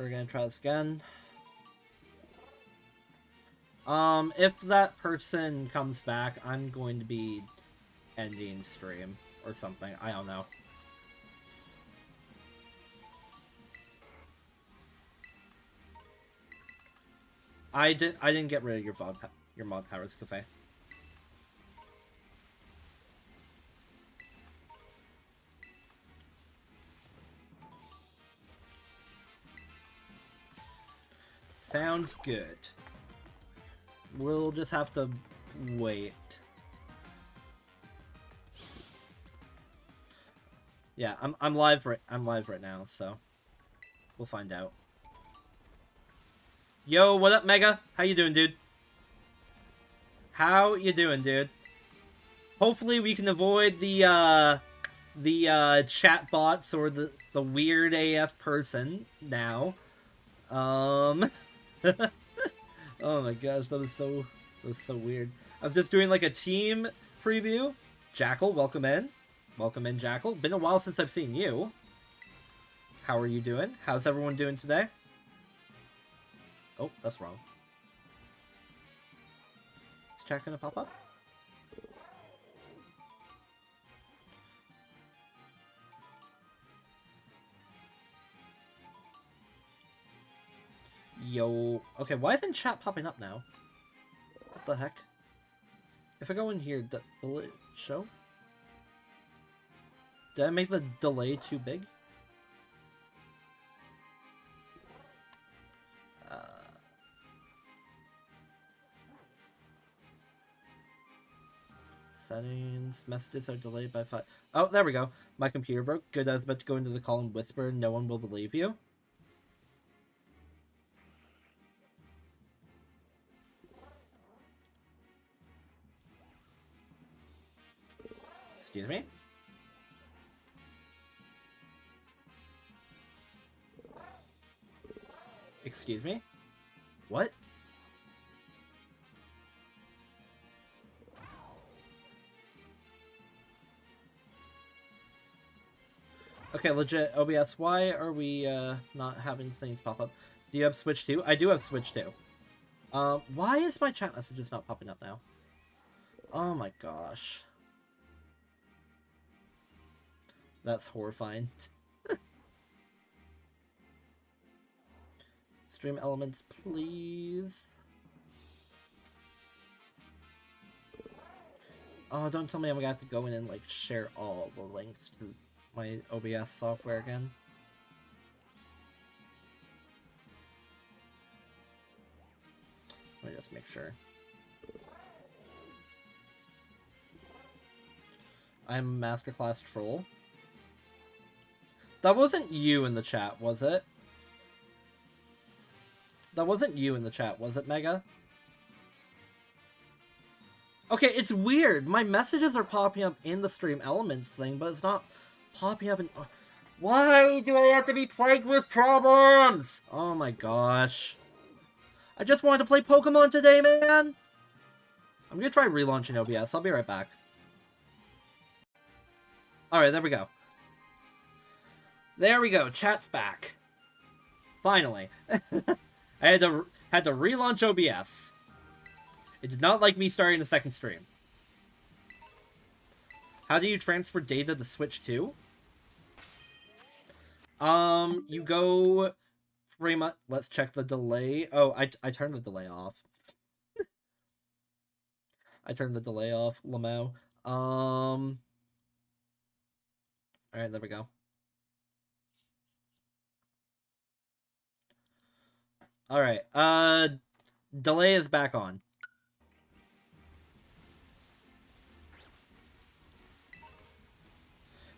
We're gonna try this again. If that person comes back, I'm going to be ending stream or something. I don't know. I didn't get rid of your mod powers, Cafe. Sounds good. We'll just have to wait. Yeah, I'm live right now, so we'll find out. Yo, what up, Mega? How you doing, dude? How you doing, dude? Hopefully we can avoid the chat bots or the weird AF person now. Oh my gosh, that was so weird. I was just doing like a team preview. Jackal, welcome in. Welcome in, Jackal. Been a while since I've seen you. How are you doing? How's everyone doing today? Oh, that's wrong. Is chat gonna pop up? Yo. Okay, why isn't chat popping up now? What the heck? If I go in here, will it show? Did I make the delay too big? Settings, messages are delayed by 5. Oh, there we go. My computer broke. Good, I was about to go into the call and whisper, no one will believe you. Excuse me? Excuse me? What? Okay, legit, OBS, why are we not having things pop up? Do you have Switch 2? I do have Switch 2. Why is my chat messages not popping up now? Oh my gosh. That's horrifying. Stream elements, please. Oh, don't tell me I'm gonna have to go in and like share all the links to my OBS software again. Let me just make sure. I'm Masterclass Troll. That wasn't you in the chat, was it? That wasn't you in the chat, was it, Mega? Okay, it's weird. My messages are popping up in the stream elements thing, but it's not popping up in... Why do I have to be plagued with problems? Oh my gosh. I just wanted to play Pokemon today, man! I'm gonna try relaunching OBS. I'll be right back. Alright, there we go. There we go. Chat's back. Finally. I had to relaunch OBS. It did not like me starting a second stream. How do you transfer data to Switch 2? You go pretty much. Let's check the delay. Oh, I turned the delay off. I turned the delay off, Lamau. Alright, there we go. Alright, delay is back on.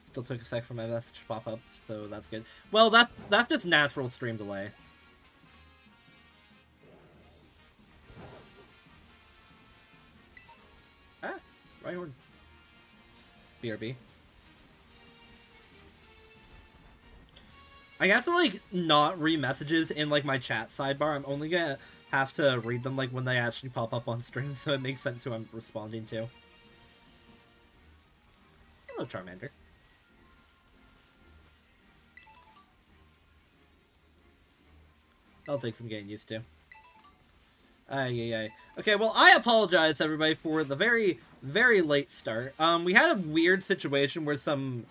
Still took a sec for my message to pop up, so that's good. Well, that's just natural stream delay. Ah, right word. BRB. I have to, like, not read messages in, like, my chat sidebar. I'm only gonna have to read them, like, when they actually pop up on stream, so it makes sense who I'm responding to. Hello, Charmander. That'll take some getting used to. Ay. Okay, well, I apologize, everybody, for the very, very late start. We had a weird situation where some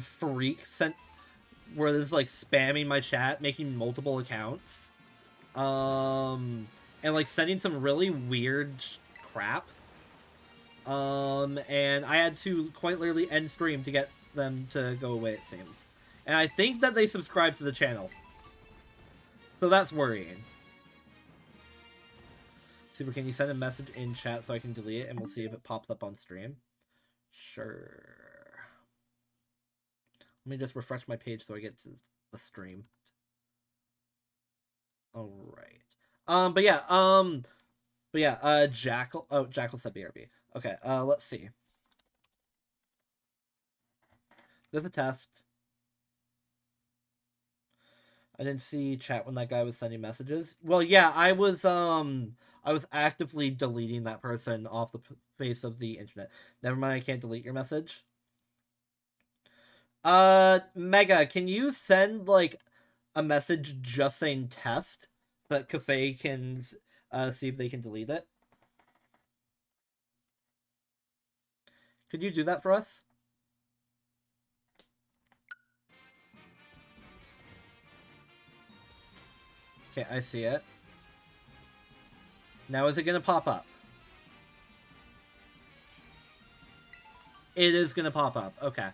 freak was, like, spamming my chat, making multiple accounts. And, like, sending some really weird crap. And I had to quite literally end stream to get them to go away, it seems. And I think that they subscribed to the channel. So that's worrying. Super, can you send a message in chat so I can delete it and we'll see if it pops up on stream? Sure. Let me just refresh my page so I get to the stream. Alright. Jackal. Oh, Jackal said BRB. Okay, let's see. There's a test. I didn't see chat when that guy was sending messages. Well, yeah, I was actively deleting that person off the face of the internet. Never mind, I can't delete your message. Mega, can you send, like, a message just saying test so that Cafe can see if they can delete it? Could you do that for us? Okay, I see it. Now is it gonna pop up? It is gonna pop up, okay.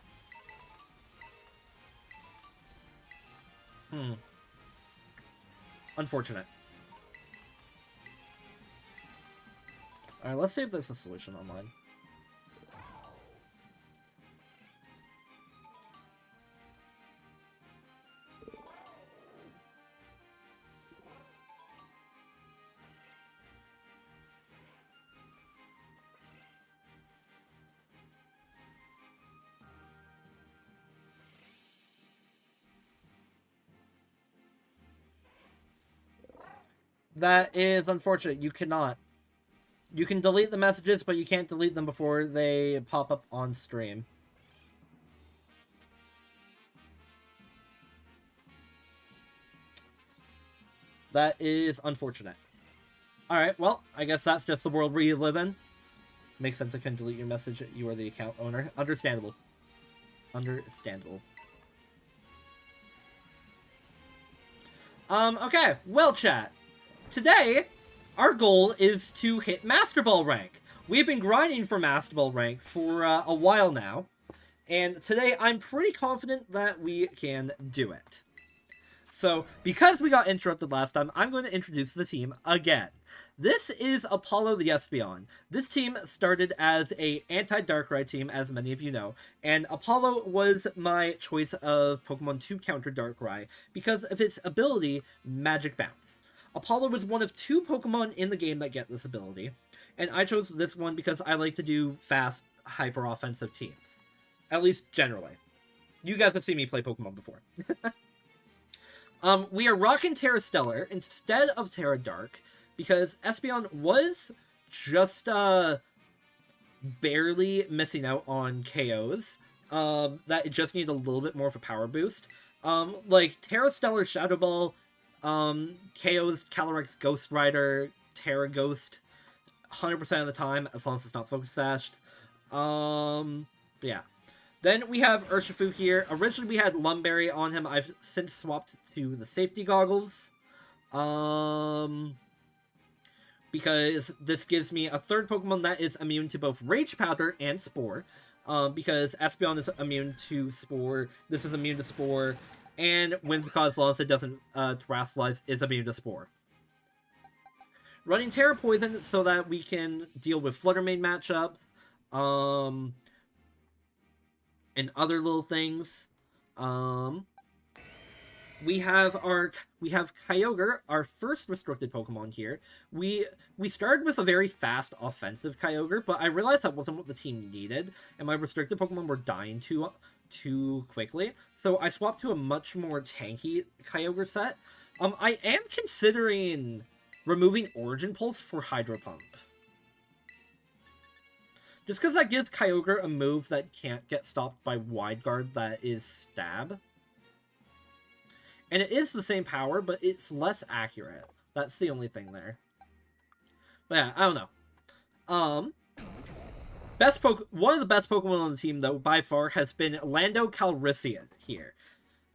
Unfortunate. Alright, let's see if there's a solution online. That is unfortunate. You cannot. You can delete the messages, but you can't delete them before they pop up on stream. That is unfortunate. Alright, well, I guess that's just the world we live in. Makes sense I couldn't delete your message. You are the account owner. Understandable. Understandable. Okay. Well, chat. Today, our goal is to hit Master Ball rank. We've been grinding for Master Ball rank for a while now. And today, I'm pretty confident that we can do it. So, because we got interrupted last time, I'm going to introduce the team again. This is Apollo the Espeon. This team started as a anti-Darkrai team, as many of you know, and Apollo was my choice of Pokemon to counter Darkrai because of its ability, Magic Bounce. Apollo was one of 2 Pokemon in the game that get this ability, and I chose this one because I like to do fast, hyper-offensive teams. At least, generally. You guys have seen me play Pokemon before. We are rocking Terra Stellar instead of Terra Dark, because Espeon was just, barely missing out on KOs, that it just needed a little bit more of a power boost. Like, Terra Stellar Shadow Ball, KOs Calyrex Ghost Rider, Terra Ghost, 100% of the time, as long as it's not Focus Sashed. Yeah. Then we have Urshifu here. Originally we had Lumberry on him. I've since swapped to the safety goggles. Because this gives me a third Pokemon that is immune to both Rage Powder and Spore. Because Espeon is immune to Spore. This is immune to Spore. And Whimsicott, as long as it doesn't Terrasilize, is immune to Spore. Running Terra Poison so that we can deal with Flutter Mane matchups. And other little things. We have Kyogre, our first restricted Pokemon here. We started with a very fast offensive Kyogre, but I realized that wasn't what the team needed, and my restricted Pokemon were dying too quickly. So I swapped to a much more tanky Kyogre set. I am considering removing Origin Pulse for Hydro Pump. Just because that gives Kyogre a move that can't get stopped by Wide Guard that is Stab. And it is the same power, but it's less accurate. That's the only thing there. But yeah, I don't know. One of the best Pokemon on the team, though, by far, has been Lando Calrissian here.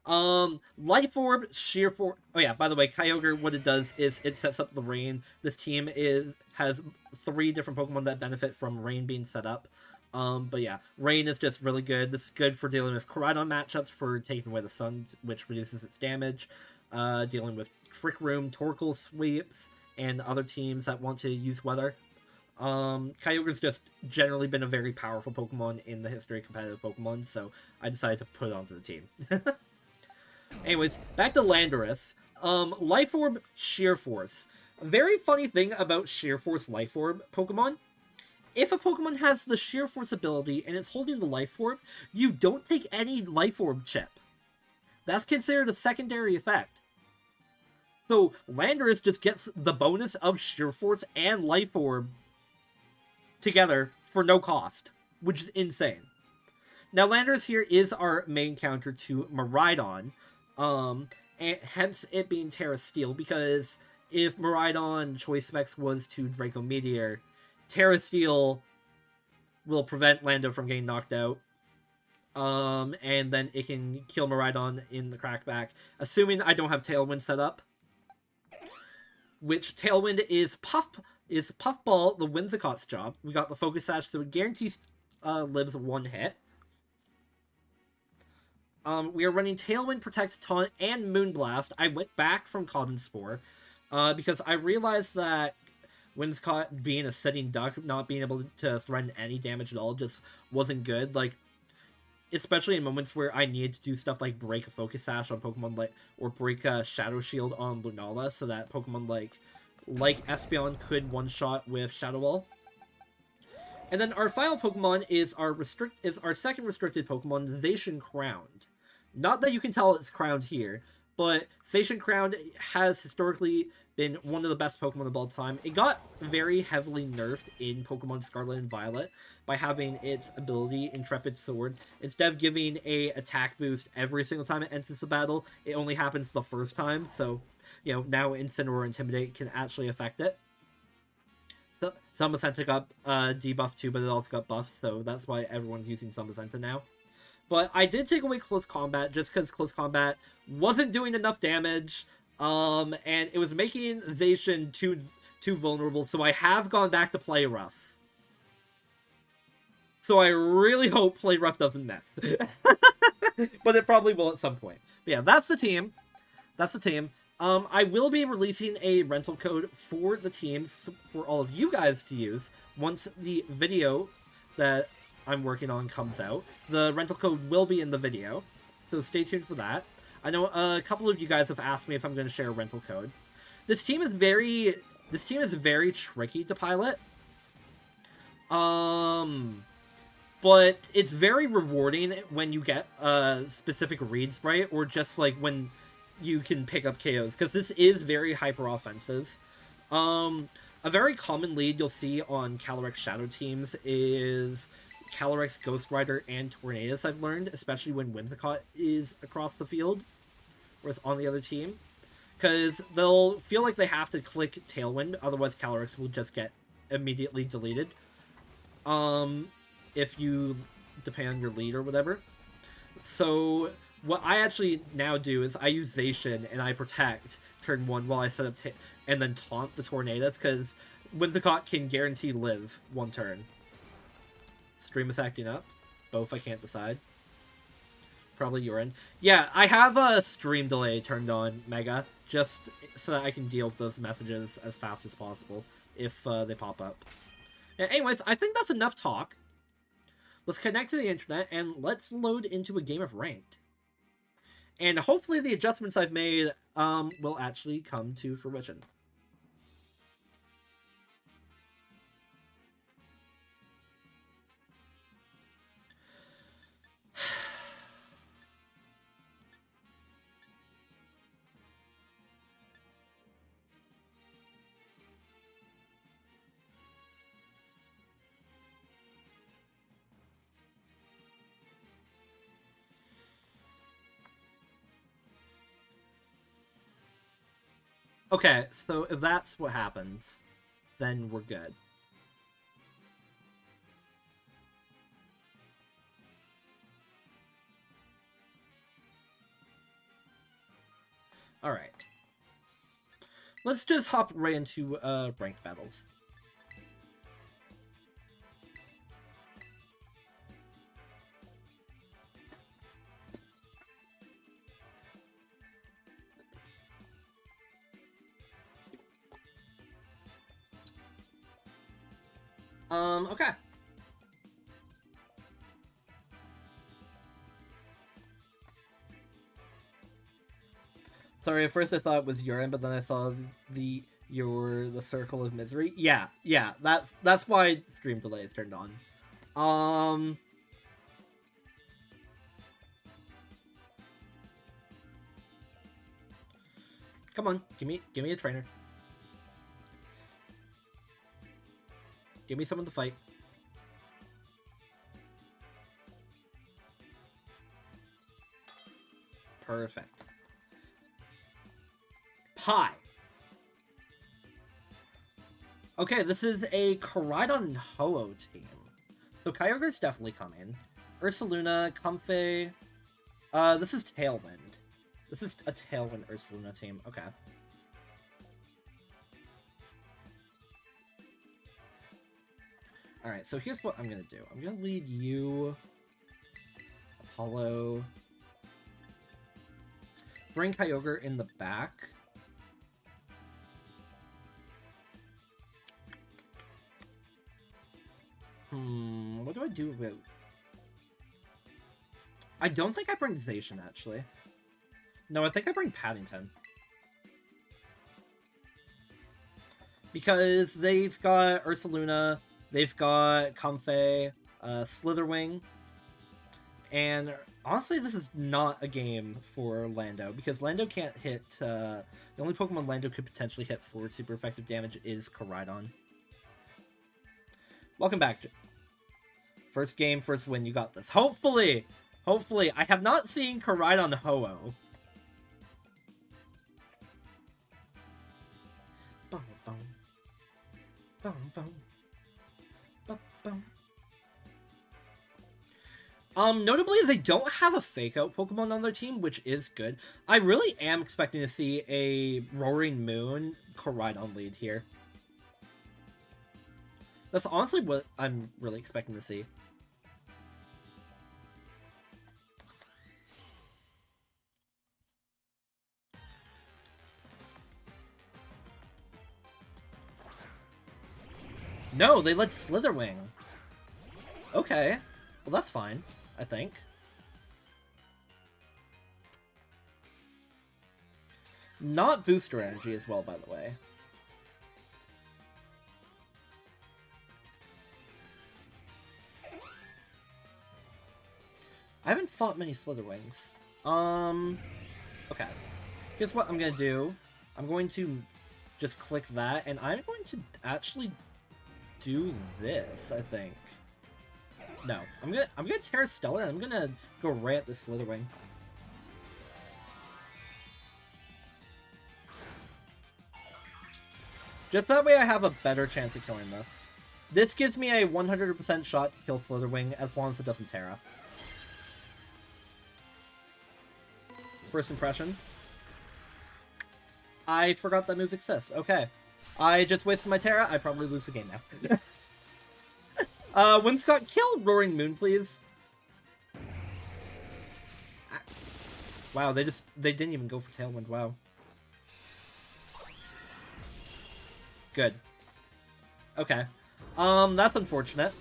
Life Orb, Sheer Force. Oh yeah, by the way, Kyogre, what it does is it sets up the rain. This team has 3 different Pokemon that benefit from rain being set up. But yeah, rain is just really good. This is good for dealing with Koraidon matchups, for taking away the sun, which reduces its damage. Dealing with Trick Room, Torkoal sweeps, and other teams that want to use weather. Kyogre's just generally been a very powerful Pokemon in the history of competitive Pokemon, so I decided to put it onto the team. Anyways, back to Landorus. Life Orb, Sheer Force. A very funny thing about Sheer Force Life Orb Pokemon. If a Pokemon has the Sheer Force ability and it's holding the Life Orb, you don't take any Life Orb chip. That's considered a secondary effect. So Landorus just gets the bonus of Sheer Force and Life Orb together for no cost, which is insane. Now, Landorus here is our main counter to Miraidon, and hence it being Terra Steel, because if Miraidon Choice Specs was to Draco Meteor, Terra Steel will prevent Lando from getting knocked out, and then it can kill Miraidon in the crackback, assuming I don't have Tailwind set up, which Tailwind is Puffball, the Whimsicott's job. We got the Focus Sash, so it guarantees lives 1 hit. We are running Tailwind, Protect, Taunt, and Moonblast. I went back from Cotton Spore, because I realized that Whimsicott being a sitting duck, not being able to threaten any damage at all, just wasn't good. Like, especially in moments where I needed to do stuff like break a Focus Sash on Pokemon, like, or break a Shadow Shield on Lunala, so that Pokemon like Espeon could one-shot with Shadow Ball. And then our final Pokemon is our second restricted Pokemon, Zacian Crowned. Not that you can tell it's crowned here, but Zacian Crowned has historically been one of the best Pokemon of all time. It got very heavily nerfed in Pokemon Scarlet and Violet by having its ability, Intrepid Sword. Instead of giving a attack boost every single time it enters the battle, it only happens the first time, so, you know, now Incinerate or Intimidate can actually affect it. So, Summacenta got debuffed too, but it also got buffed, so that's why everyone's using Summacenta now. But I did take away Close Combat, just because Close Combat wasn't doing enough damage, and it was making Zacian too vulnerable, so I have gone back to Play Rough. So I really hope Play Rough doesn't mess. But it probably will at some point. But yeah, that's the team. That's the team. I will be releasing a rental code for the team for all of you guys to use once the video that I'm working on comes out. The rental code will be in the video, so stay tuned for that. I know a couple of you guys have asked me if I'm going to share a rental code. This team is very tricky to pilot. But it's very rewarding when you get specific reads right, or just like when you can pick up KOs, because this is very hyper offensive. A very common lead you'll see on Calyrex Shadow teams is Calyrex Ghost Rider and Tornadus, I've learned, especially when Whimsicott is across the field, or on the other team. Because they'll feel like they have to click Tailwind, otherwise Calyrex will just get immediately deleted. If you depend on your lead or whatever. So what I actually now do is I use Zacian and I protect turn 1 while I set up and then taunt the Tornadus, because Whimsicott can guarantee live 1 turn. Stream is acting up. Both I can't decide. Probably your end. Yeah, I have a stream delay turned on, Mega, just so that I can deal with those messages as fast as possible if they pop up. Yeah, anyways, I think that's enough talk. Let's connect to the internet and let's load into a game of Ranked. And hopefully the adjustments I've made will actually come to fruition. Okay, so if that's what happens, then we're good. Alright. Let's just hop right into ranked battles. Okay. Sorry, at first I thought it was urine, but then I saw the circle of misery. Yeah, that's why stream delay is turned on. Come on, give me a trainer. Give me someone to fight. Perfect. Pie. Okay, this is a Koraidon Ho-Oh team. So Kyogre's definitely coming. Ursaluna, Comfey. This is Tailwind. This is a Tailwind Ursaluna team. Okay. Alright, so here's what I'm gonna do. I'm gonna lead you... Apollo... Bring Kyogre in the back. What do I do about... I don't think I bring Zacian, actually. No, I think I bring Paddington. Because they've got Ursaluna, they've got Comfey, Slitherwing, and honestly, this is not a game for Lando, because Lando can't hit, the only Pokemon Lando could potentially hit for super effective damage is Koraidon. Welcome back. First game, first win, you got this. Hopefully! Hopefully! I have not seen Koraidon Ho-Oh. Boom, boom. Boom, boom. Boom, boom. Notably, they don't have a fake-out Pokemon on their team, which is good. I really am expecting to see a Roaring Moon Koraidon lead here. That's honestly what I'm really expecting to see. No, they let Slitherwing. Okay. Well, that's fine, I think. Not booster energy as well, by the way. I haven't fought many Slitherwings. Okay. Here's what I'm gonna do. I'm going to just click that, and I'm going to actually do this, I think. No, I'm gonna Terra Stellar, and I'm gonna go right at the Slitherwing. Just that way I have a better chance of killing this. This gives me a 100% shot to kill Slitherwing as long as it doesn't Terra. First impression. I forgot that move exists. Okay. I just wasted my Terra. I probably lose the game now. Winscott, kill Roaring Moon, please. Wow, they didn't even go for Tailwind. Wow. Good. Okay. That's unfortunate.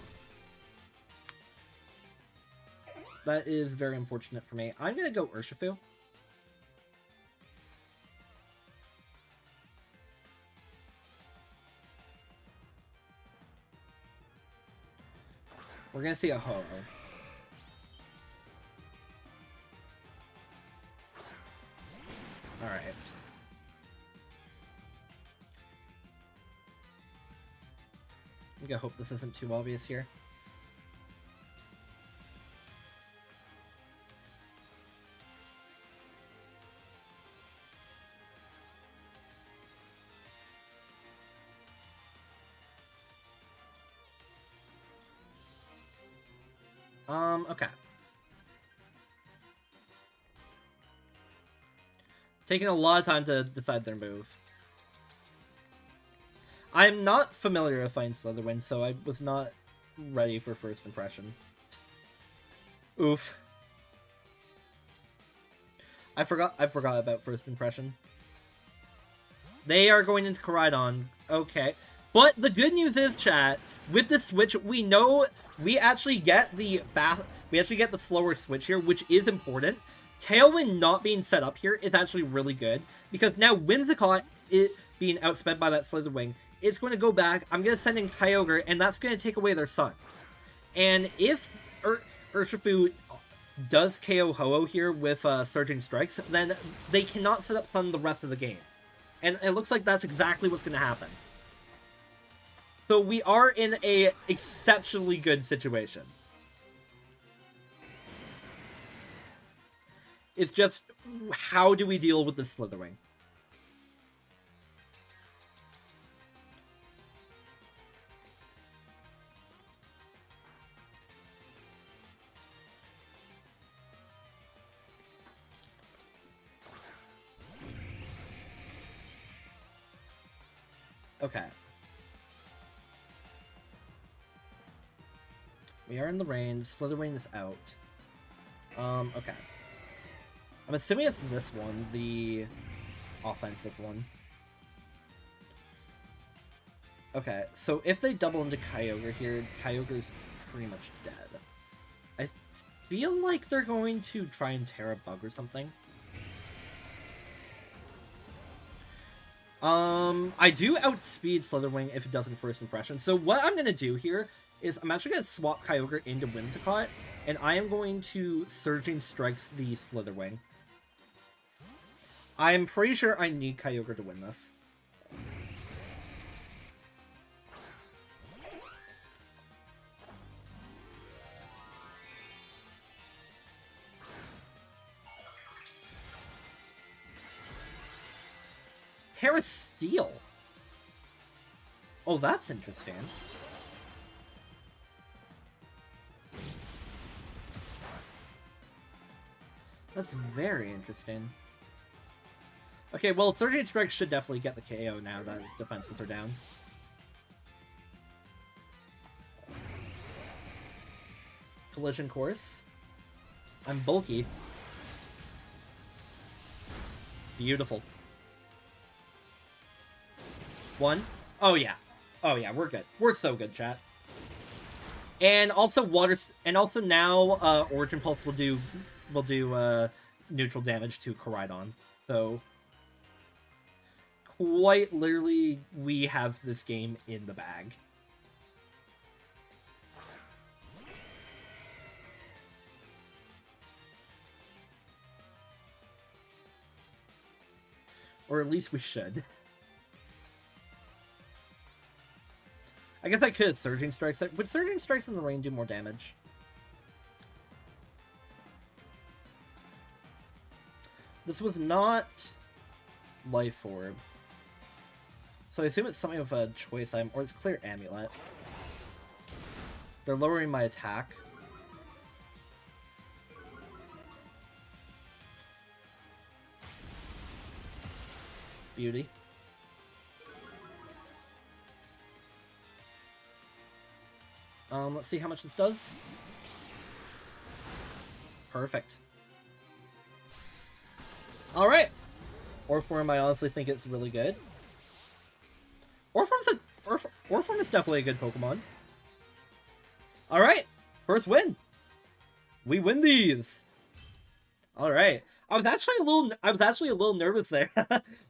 That is very unfortunate for me. I'm gonna go Urshifu. We're gonna see a Ho-Oh. Alright. I'm gonna hope this isn't too obvious here. Okay. Taking a lot of time to decide their move. I'm not familiar with fighting Slytherin, so I was not ready for first impression. Oof. I forgot about first impression. They are going into Koraidon. Okay. But the good news is, chat, with the switch, we know we actually get the slower switch here, which is important. Tailwind not being set up here is actually really good, because now Whimsicott is being outsped by that Slitherwing. It's going to go back. I'm going to send in Kyogre, and that's going to take away their Sun. And if Urshifu does KO Ho-Oh here with Surging Strikes, then they cannot set up Sun the rest of the game. And it looks like that's exactly what's going to happen. So we are in a exceptionally good situation. It's just, how do we deal with this Slitherwing? Okay. We are in the range. Slitherwing is out. Okay. I'm assuming it's this one, the offensive one. Okay, so if they double into Kyogre here, Kyogre's pretty much dead. I feel like they're going to try and tear a bug or something. I do outspeed Slitherwing if it doesn't first impression. So what I'm going to do here is I'm actually going to swap Kyogre into Whimsicott, and I am going to Surging Strikes the Slitherwing. I'm pretty sure I need Kyogre to win this. Terra Steel. Oh, that's interesting. That's very interesting. Okay, well, Surging Strike should definitely get the KO now that its defenses are down. Collision Course. I'm bulky. Beautiful. One. Oh yeah. Oh yeah, we're good. We're so good, chat. And also now Origin Pulse will do neutral damage to Koraidon. So quite literally we have this game in the bag. Or at least we should. I guess I could Surging Strikes. Would Surging Strikes in the rain do more damage? This was not Life Orb. So I assume it's something of a choice item, or it's Clear Amulet. They're lowering my attack. Beauty. Let's see how much this does. Perfect. Alright. Orform, I honestly think it's really good. Orform is definitely a good Pokemon. Alright. First win. We win these. Alright. I was actually a little nervous there.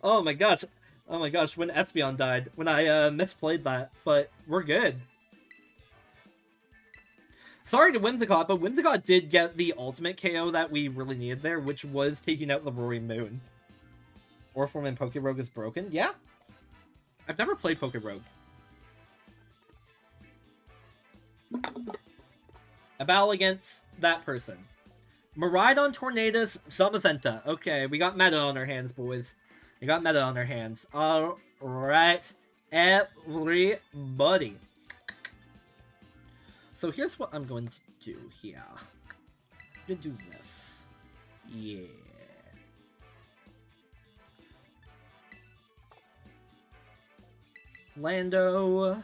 Oh my gosh. Oh my gosh, when Espeon died. When I misplayed that. But we're good. Sorry to Whimsicott, but Whimsicott did get the ultimate KO that we really needed there, which was taking out the Roaring Moon. Orform and Pokerogue is broken? Yeah. I've never played Pokerogue. A battle against that person. Miraidon, Tornadus, Zamazenta. Okay, we got meta on our hands, boys. We got meta on our hands. Alright, everybody. So here's what I'm going to do here. I'm gonna do this. Yeah. Lando.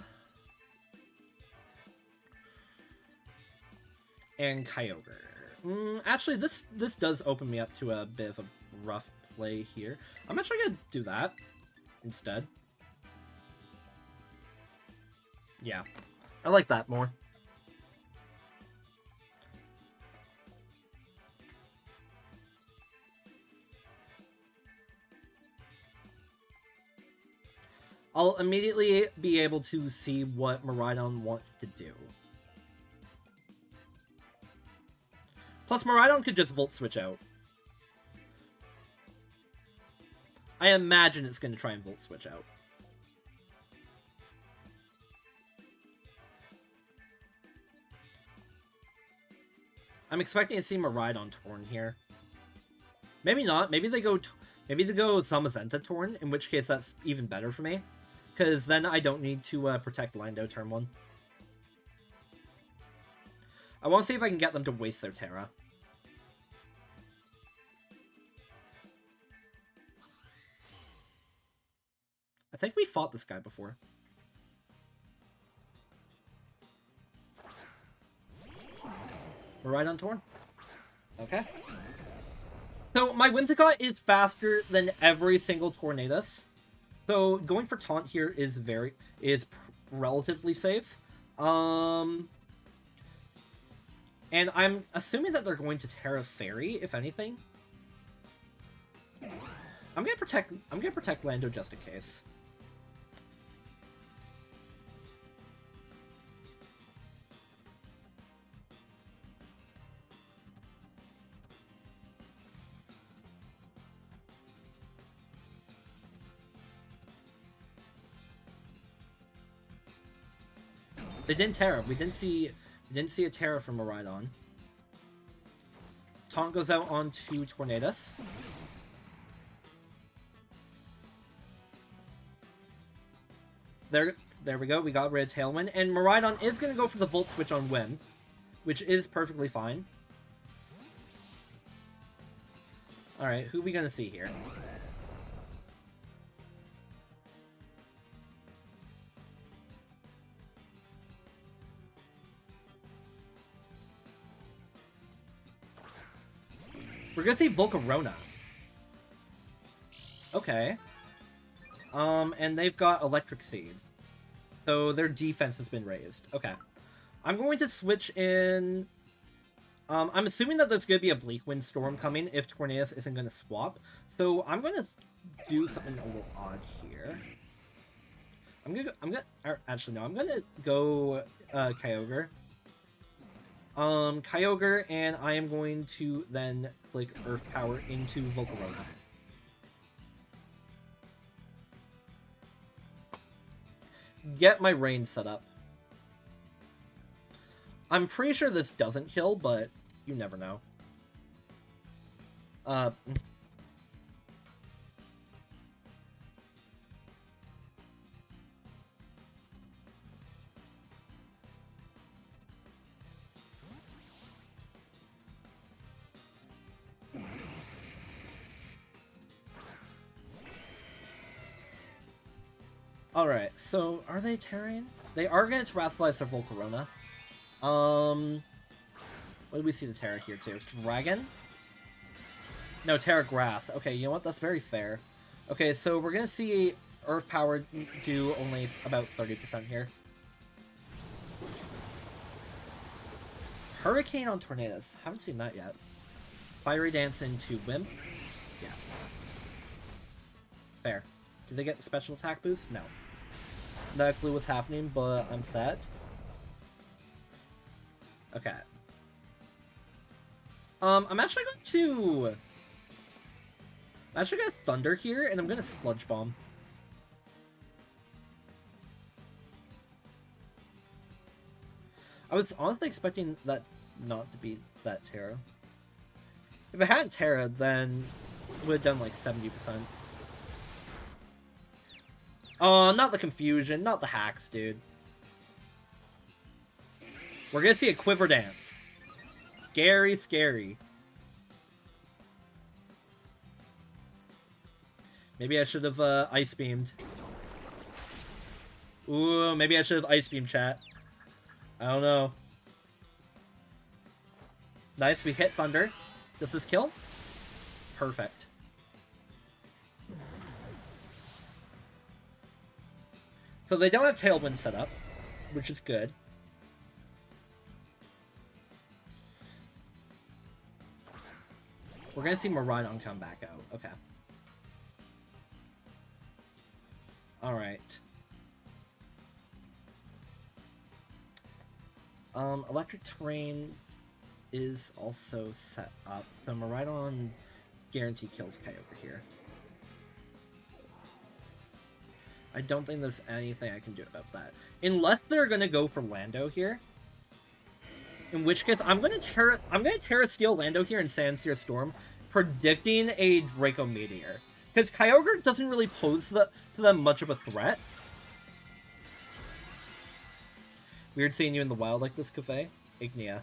And Kyogre. Actually, this does open me up to a bit of a rough play here. I'm actually gonna do that instead. Yeah, I like that more. I'll immediately be able to see what Miraidon wants to do. Plus, Miraidon could just Volt Switch out. I imagine it's going to try and Volt Switch out. I'm expecting to see Miraidon Torn here. Maybe not. Maybe they go Zamazenta Torn, in which case that's even better for me. Because then I don't need to protect Lando turn 1. I want to see if I can get them to waste their Terra. I think we fought this guy before. We're right on Torn. Okay. So my Whimsicott is faster than every single Tornadus. So going for Taunt here is relatively safe. And I'm assuming that they're going to Terra Fairy, if anything. I'm gonna protect Lando just in case. They didn't Terra. We didn't see a Terra from Miraidon. Taunt goes out onto Tornadus. There we go. We got rid of Tailwind. And Miraidon is going to go for the Volt Switch on Whim, which is perfectly fine. Alright, who are we going to see here? We're gonna see Volcarona. Okay. And they've got Electric Seed. So their defense has been raised. Okay. I'm going to switch in... I'm assuming that there's gonna be a Bleak Wind Storm coming if Tornadus isn't gonna swap. So I'm gonna do something a little odd here. I'm gonna go Kyogre. Kyogre, and I am going to then click Earth Power into Volcarona. Get my range set up. I'm pretty sure this doesn't kill, but you never know. Alright, so are they Terran? They are going to Terrasilize their Volcarona. What do we see the Terra here too? Dragon? No, Terra Grass. Okay, you know what? That's very fair. Okay, so we're going to see Earth Power do only about 30% here. Hurricane on Tornadus. Haven't seen that yet. Fiery Dance into Wimp. Yeah. Fair. Did they get the special attack boost? No. Not a clue what's happening, but I'm set. Okay. I'm actually going to Thunder here, and I'm going to Sludge Bomb. I was honestly expecting that not to be that Terra. If it hadn't Terra, then it would have done like 70%. Oh, not the confusion, not the hacks, dude. We're gonna see a Quiver Dance. Scary, scary. Maybe I should have Ice Beamed. Ooh, maybe I should have Ice Beam, chat. I don't know. Nice, we hit Thunder. Does this kill? Perfect. So they don't have Tailwind set up, which is good. We're gonna see Miraidon come back out. Okay. Alright. Electric Terrain is also set up. So Miraidon guarantee kills Kyogre here. I don't think there's anything I can do about that. Unless they're gonna go for Lando here. In which case, I'm gonna Terra Steel Lando here in Sandsear Storm, predicting a Draco Meteor. Because Kyogre doesn't really pose to them much of a threat. Weird seeing you in the wild like this, Cafe. Ignia.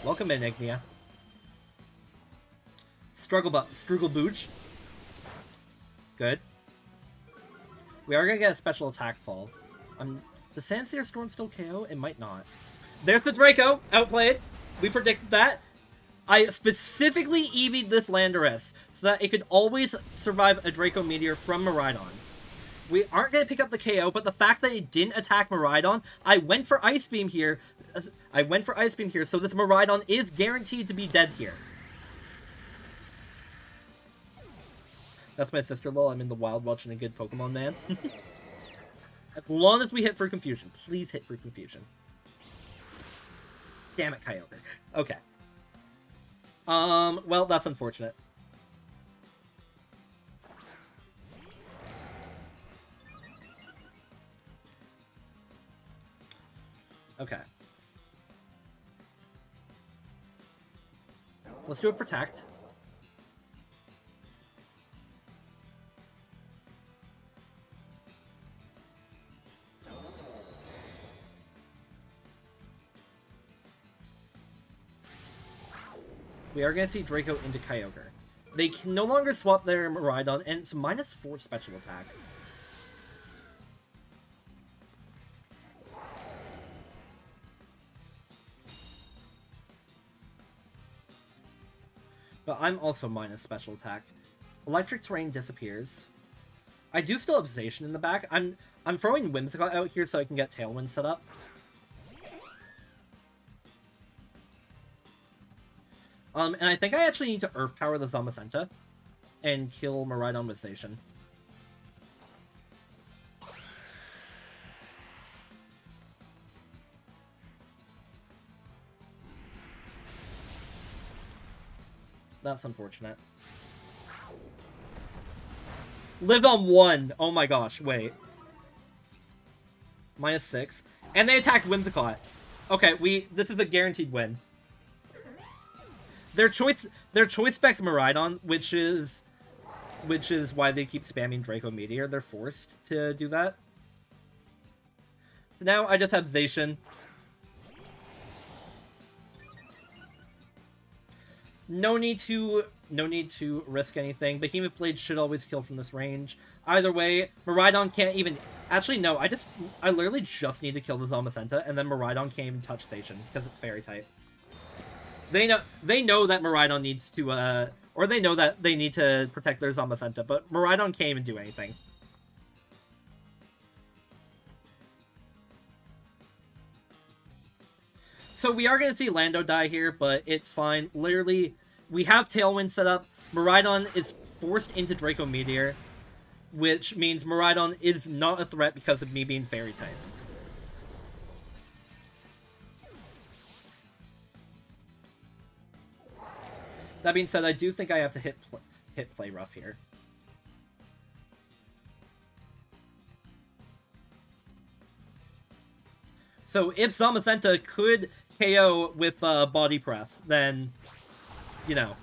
Welcome in, Ignia. Struggle Booch. Good. We are gonna get a special attack fall. Does Sandsear Storm still KO? It might not. There's the Draco! Outplayed! We predicted that. I specifically EV'd this Landorus so that it could always survive a Draco Meteor from Miraidon. We aren't going to pick up the KO, but the fact that it didn't attack Miraidon, I went for Ice Beam here, so this Miraidon is guaranteed to be dead here. That's my sister, lol. I'm in the wild watching a good Pokemon man. As long as we hit for Confusion. Please hit for Confusion. Damn it, Kyogre. Okay. Well, that's unfortunate. Okay. Let's do a Protect. We are going to see Draco into Kyogre. They can no longer swap their Miraidon, and it's -4 special attack. But I'm also minus special attack. Electric Terrain disappears. I do still have Zacian in the back. I'm throwing Whimsicott out here so I can get Tailwind set up. And I think I actually need to Earth Power the Zamazenta and kill Miraidon with Zacian. That's unfortunate. Lived on 1! Oh my gosh, wait. -6. And they attacked Whimsicott. Okay, this is a guaranteed win. Their choice specs Miraidon, which is why they keep spamming Draco Meteor. They're forced to do that. So now I just have Zacian. No need to risk anything. Behemoth Blade should always kill from this range. Either way, Miraidon can't even... Actually, no, I literally just need to kill the Zamazenta, and then Miraidon can't even touch Zacian, because it's Fairy type. They know that Miraidon needs to, or they know that they need to protect their Zamazenta, but Miraidon can't even do anything. So we are going to see Lando die here, but it's fine. Literally, we have Tailwind set up. Miraidon is forced into Draco Meteor, which means Miraidon is not a threat because of me being Fairy type. That being said, I do think I have to hit play rough here. So if Zamazenta could KO with Body Press, then, you know.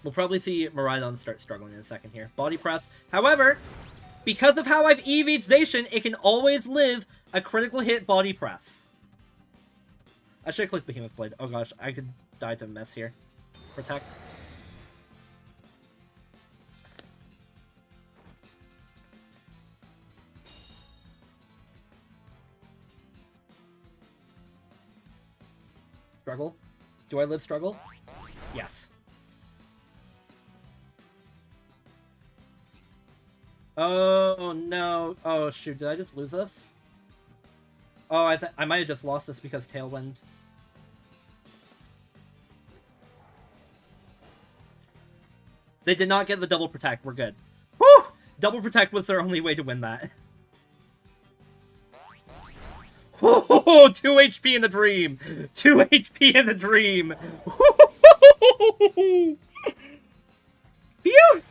We'll probably see Miraidon start struggling in a second here. Body Press. However, Because of how I've EV'd Zacian, it can always live a critical hit body press. I should have clicked Behemoth Blade. Oh gosh, I could die to mess here. Protect. Struggle? Do I live struggle? Yes. Oh no. Oh shoot, did I just lose this? Oh, I might have just lost this because Tailwind. They did not get the double protect. We're good. Woo! Double protect was their only way to win that. Oh, 2 HP in the dream. 2 HP in the dream. Phew!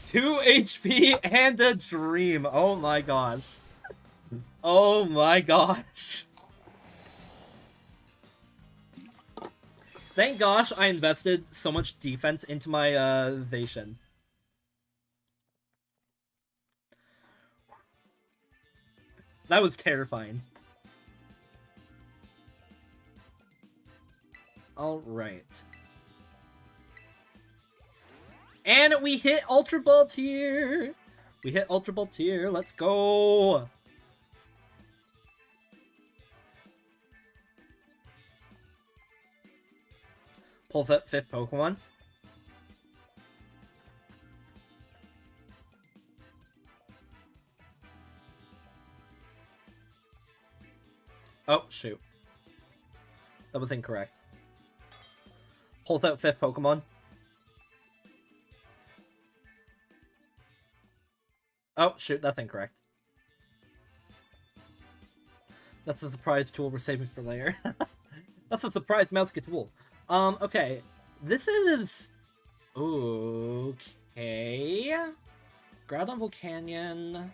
Two HP and a dream. Oh my gosh. Oh my gosh. Thank gosh I invested so much defense into my Zacian. That was terrifying. Alright. And we hit Ultra Ball tier! We hit Ultra Ball tier, let's go! Pulls up 5th Pokemon. Oh, shoot. That was incorrect. Pulls out 5th Pokemon. Oh, shoot, that's incorrect. That's a surprise tool we're saving for later. That's a surprise Mouseka tool. Okay. This is... Okay... Groudon Volcanion...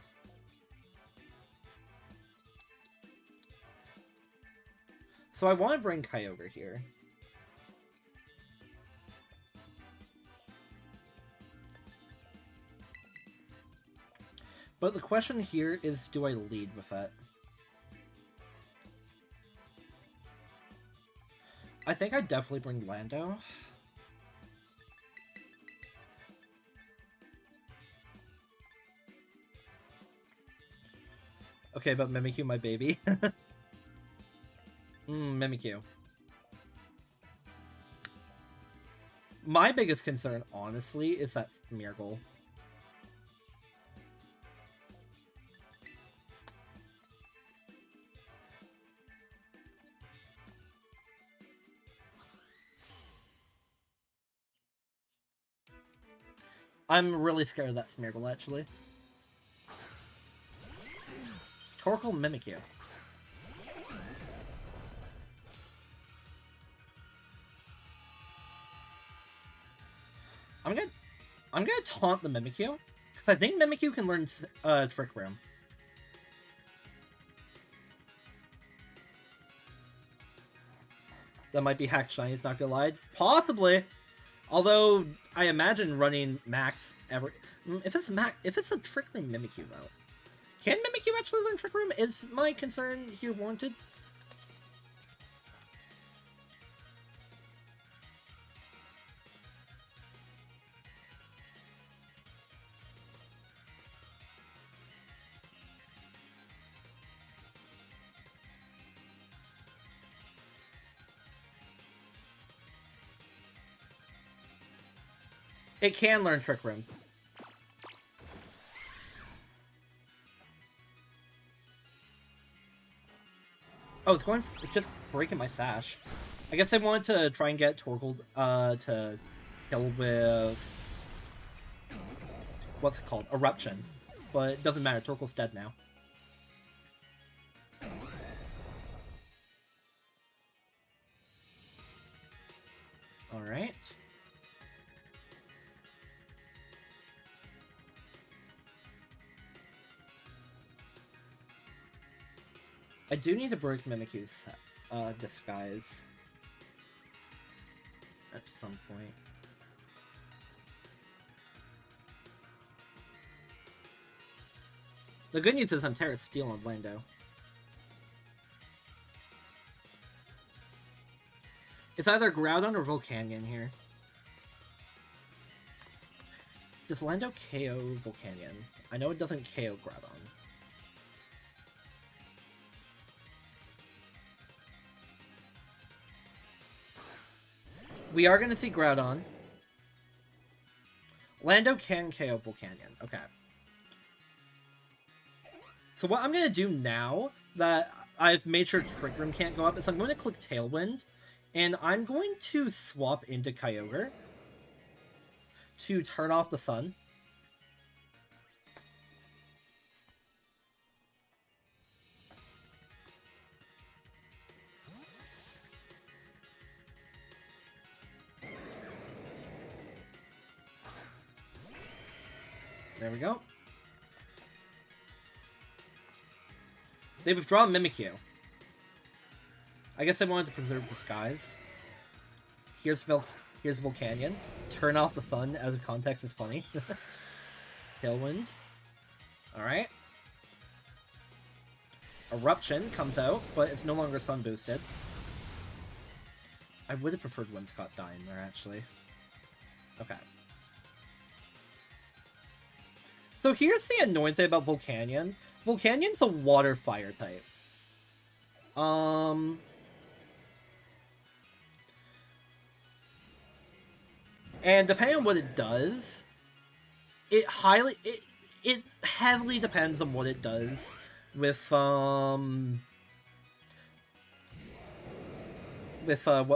So I want to bring Kyogre here. But the question here is, do I lead with it? I think I'd definitely bring Lando. Okay, but Mimikyu, my baby. Mimikyu. My biggest concern, honestly, is that Smeargle. I'm really scared of that Smeargle, actually. Torkoal Mimikyu. I'm gonna taunt the Mimikyu, because I think Mimikyu can learn Trick Room. That might be Hack Shiny, it's not gonna lie. Possibly! Although, I imagine running Max every... If it's a Trick Room Mimikyu, though. Can Mimikyu actually learn Trick Room? Is my concern here warranted? It can learn Trick Room. Oh, it's just breaking my sash. I guess I wanted to try and get Torkoal, to kill with... What's it called? Eruption. But it doesn't matter, Torkoal's dead now. Alright. I do need to break Mimikyu's disguise. at some point. The good news is I'm Terra Steel on Lando. It's either Groudon or Volcanion here. Does Lando KO Volcanion? I know it doesn't KO Groudon. We are going to see Groudon. Lando can KO Volcanion. Okay. So what I'm going to do now that I've made sure Trick Room can't go up is I'm going to click Tailwind. And I'm going to swap into Kyogre to turn off the sun. There we go. They withdraw Mimikyu. I guess they wanted to preserve the skies. Here's Volcanion. Turn off the sun out of context is funny. Tailwind. Alright. Eruption comes out, but it's no longer sun boosted. I would have preferred Whimsicott dying there, actually. Okay. So here's the annoying thing about Volcanion. Volcanion's a water-fire type. And depending on what it does, it heavily depends on what it does with what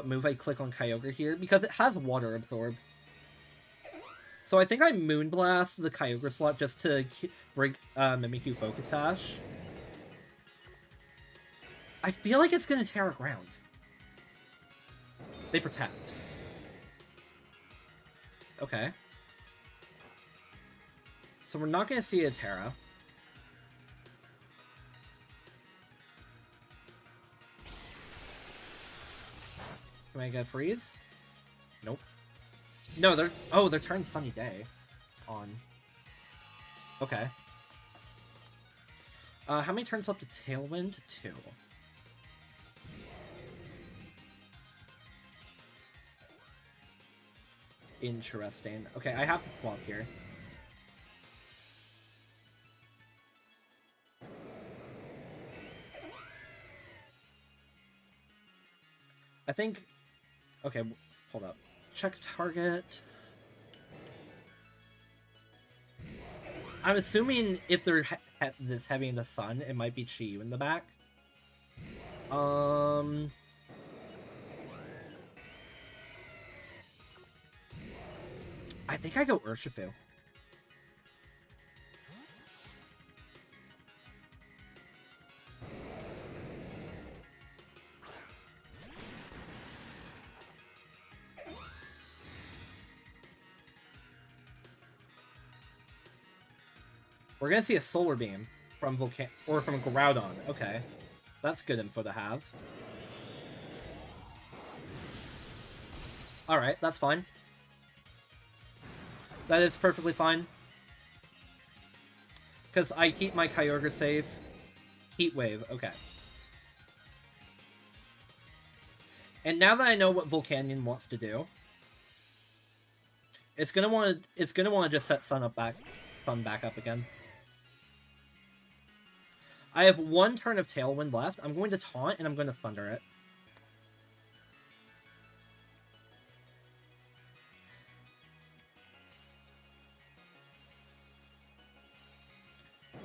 move I click on Kyogre here, because it has Water Absorb. So I think I Moonblast the Kyogre slot just to break Mimikyu Focus Sash. I feel like it's gonna Terra Ground. They protect. Okay. So we're not gonna see a Terra. Can I get Freeze? Nope. No, they're turning Sunny Day on. Okay. How many turns left to Tailwind? 2. Interesting. Okay, I have to swap here. I think... Okay, hold up. Check target. I'm assuming if they're this heavy in the sun, it might be Chi-Yu in the back. I think I go Urshifu. We're gonna see a Solar Beam from from Groudon. Okay, that's good info to have. All right, that's fine. That is perfectly fine. Because I keep my Kyogre safe. Heat Wave. Okay. And now that I know what Volcanion wants to do, it's gonna want to just set Sun back up again. I have 1 turn of Tailwind left. I'm going to Taunt, and I'm going to Thunder it.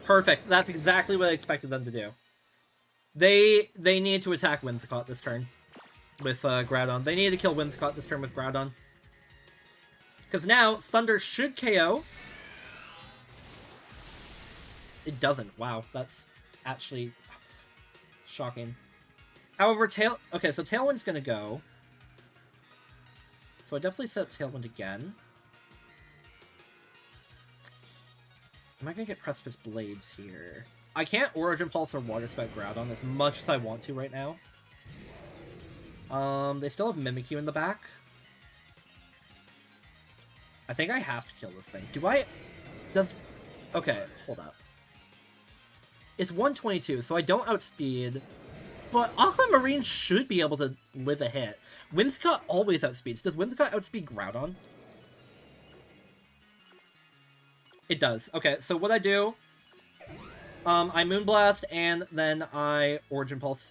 Perfect. That's exactly what I expected them to do. They need to attack Whimsicott this turn with Groudon. They need to kill Whimsicott this turn with Groudon. Because now, Thunder should KO. It doesn't. Wow, that's actually shocking. However, okay, so Tailwind's gonna go. So I definitely set Tailwind again. Am I gonna get Precipice Blades here? I can't Origin Pulse or Water Spout Groudon as much as I want to right now. They still have Mimikyu in the back. I think I have to kill this thing. Do I... Does... Okay, hold up. It's 122, so I don't outspeed. But Aquamarine should be able to live a hit. Whimsicott always outspeeds. Does Whimsicott outspeed Groudon? It does. Okay, so what I do... I Moonblast, and then I Origin Pulse.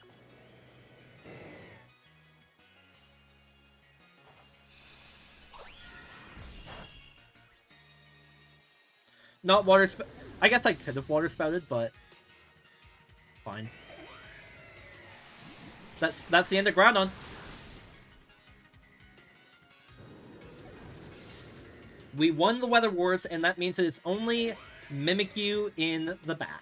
Not Water Spout. I guess I could have Water Spouted, but... Fine. That's the end of Groudon. We won the Weather Wars, and that means that it's only Mimikyu in the back.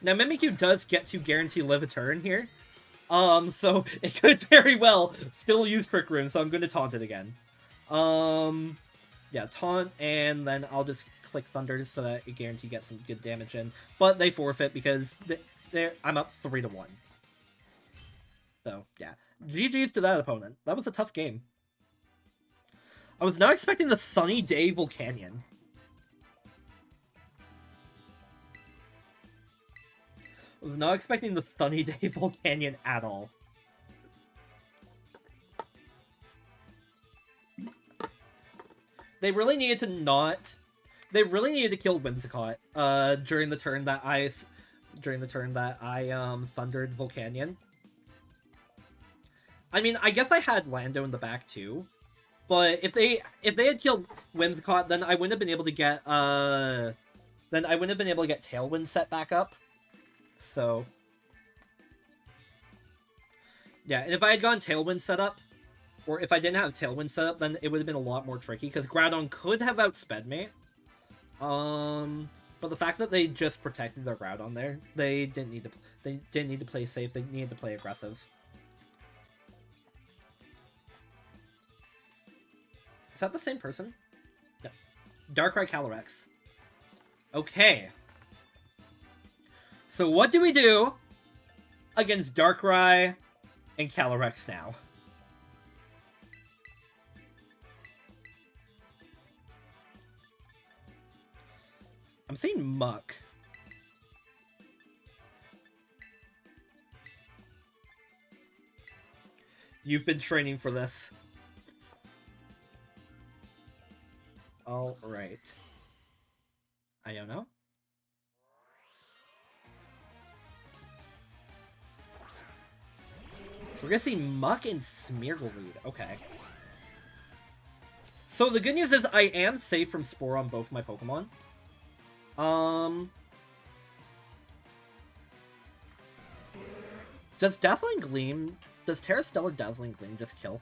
Now, Mimikyu does get to guarantee live a turn here. So it could very well still use Quick Room, so I'm going to taunt it again. Yeah, taunt, and then I'll just click Thunder so that it guarantees get some good damage in. But they forfeit because I'm up 3-1. So, yeah. GG's to that opponent. That was a tough game. I was not expecting the Sunny Day Volcanion. I was not expecting the Sunny Day Volcanion at all. They really needed to not... They really needed to kill Whimsicott during the turn that I thundered Volcanion. I mean, I guess I had Lando in the back too, but if they had killed Whimsicott, then I wouldn't have been able to get Tailwind set back up. So yeah, and if I had gone Tailwind set up, or if I didn't have Tailwind set up, then it would have been a lot more tricky because Groudon could have outsped me. But the fact that they just protected their Groudon there, they didn't need to play safe. They needed to play aggressive. Is that the same person? No. Darkrai Calyrex. Okay. So what do we do against Darkrai and Calyrex now? I'm seeing Muck. You've been training for this. All right. I don't know. We're gonna see Muck and Smeargle lead. Okay. So the good news is I am safe from Spore on both my Pokemon. Does Dazzling Gleam... Does Terrastellar Dazzling Gleam just kill?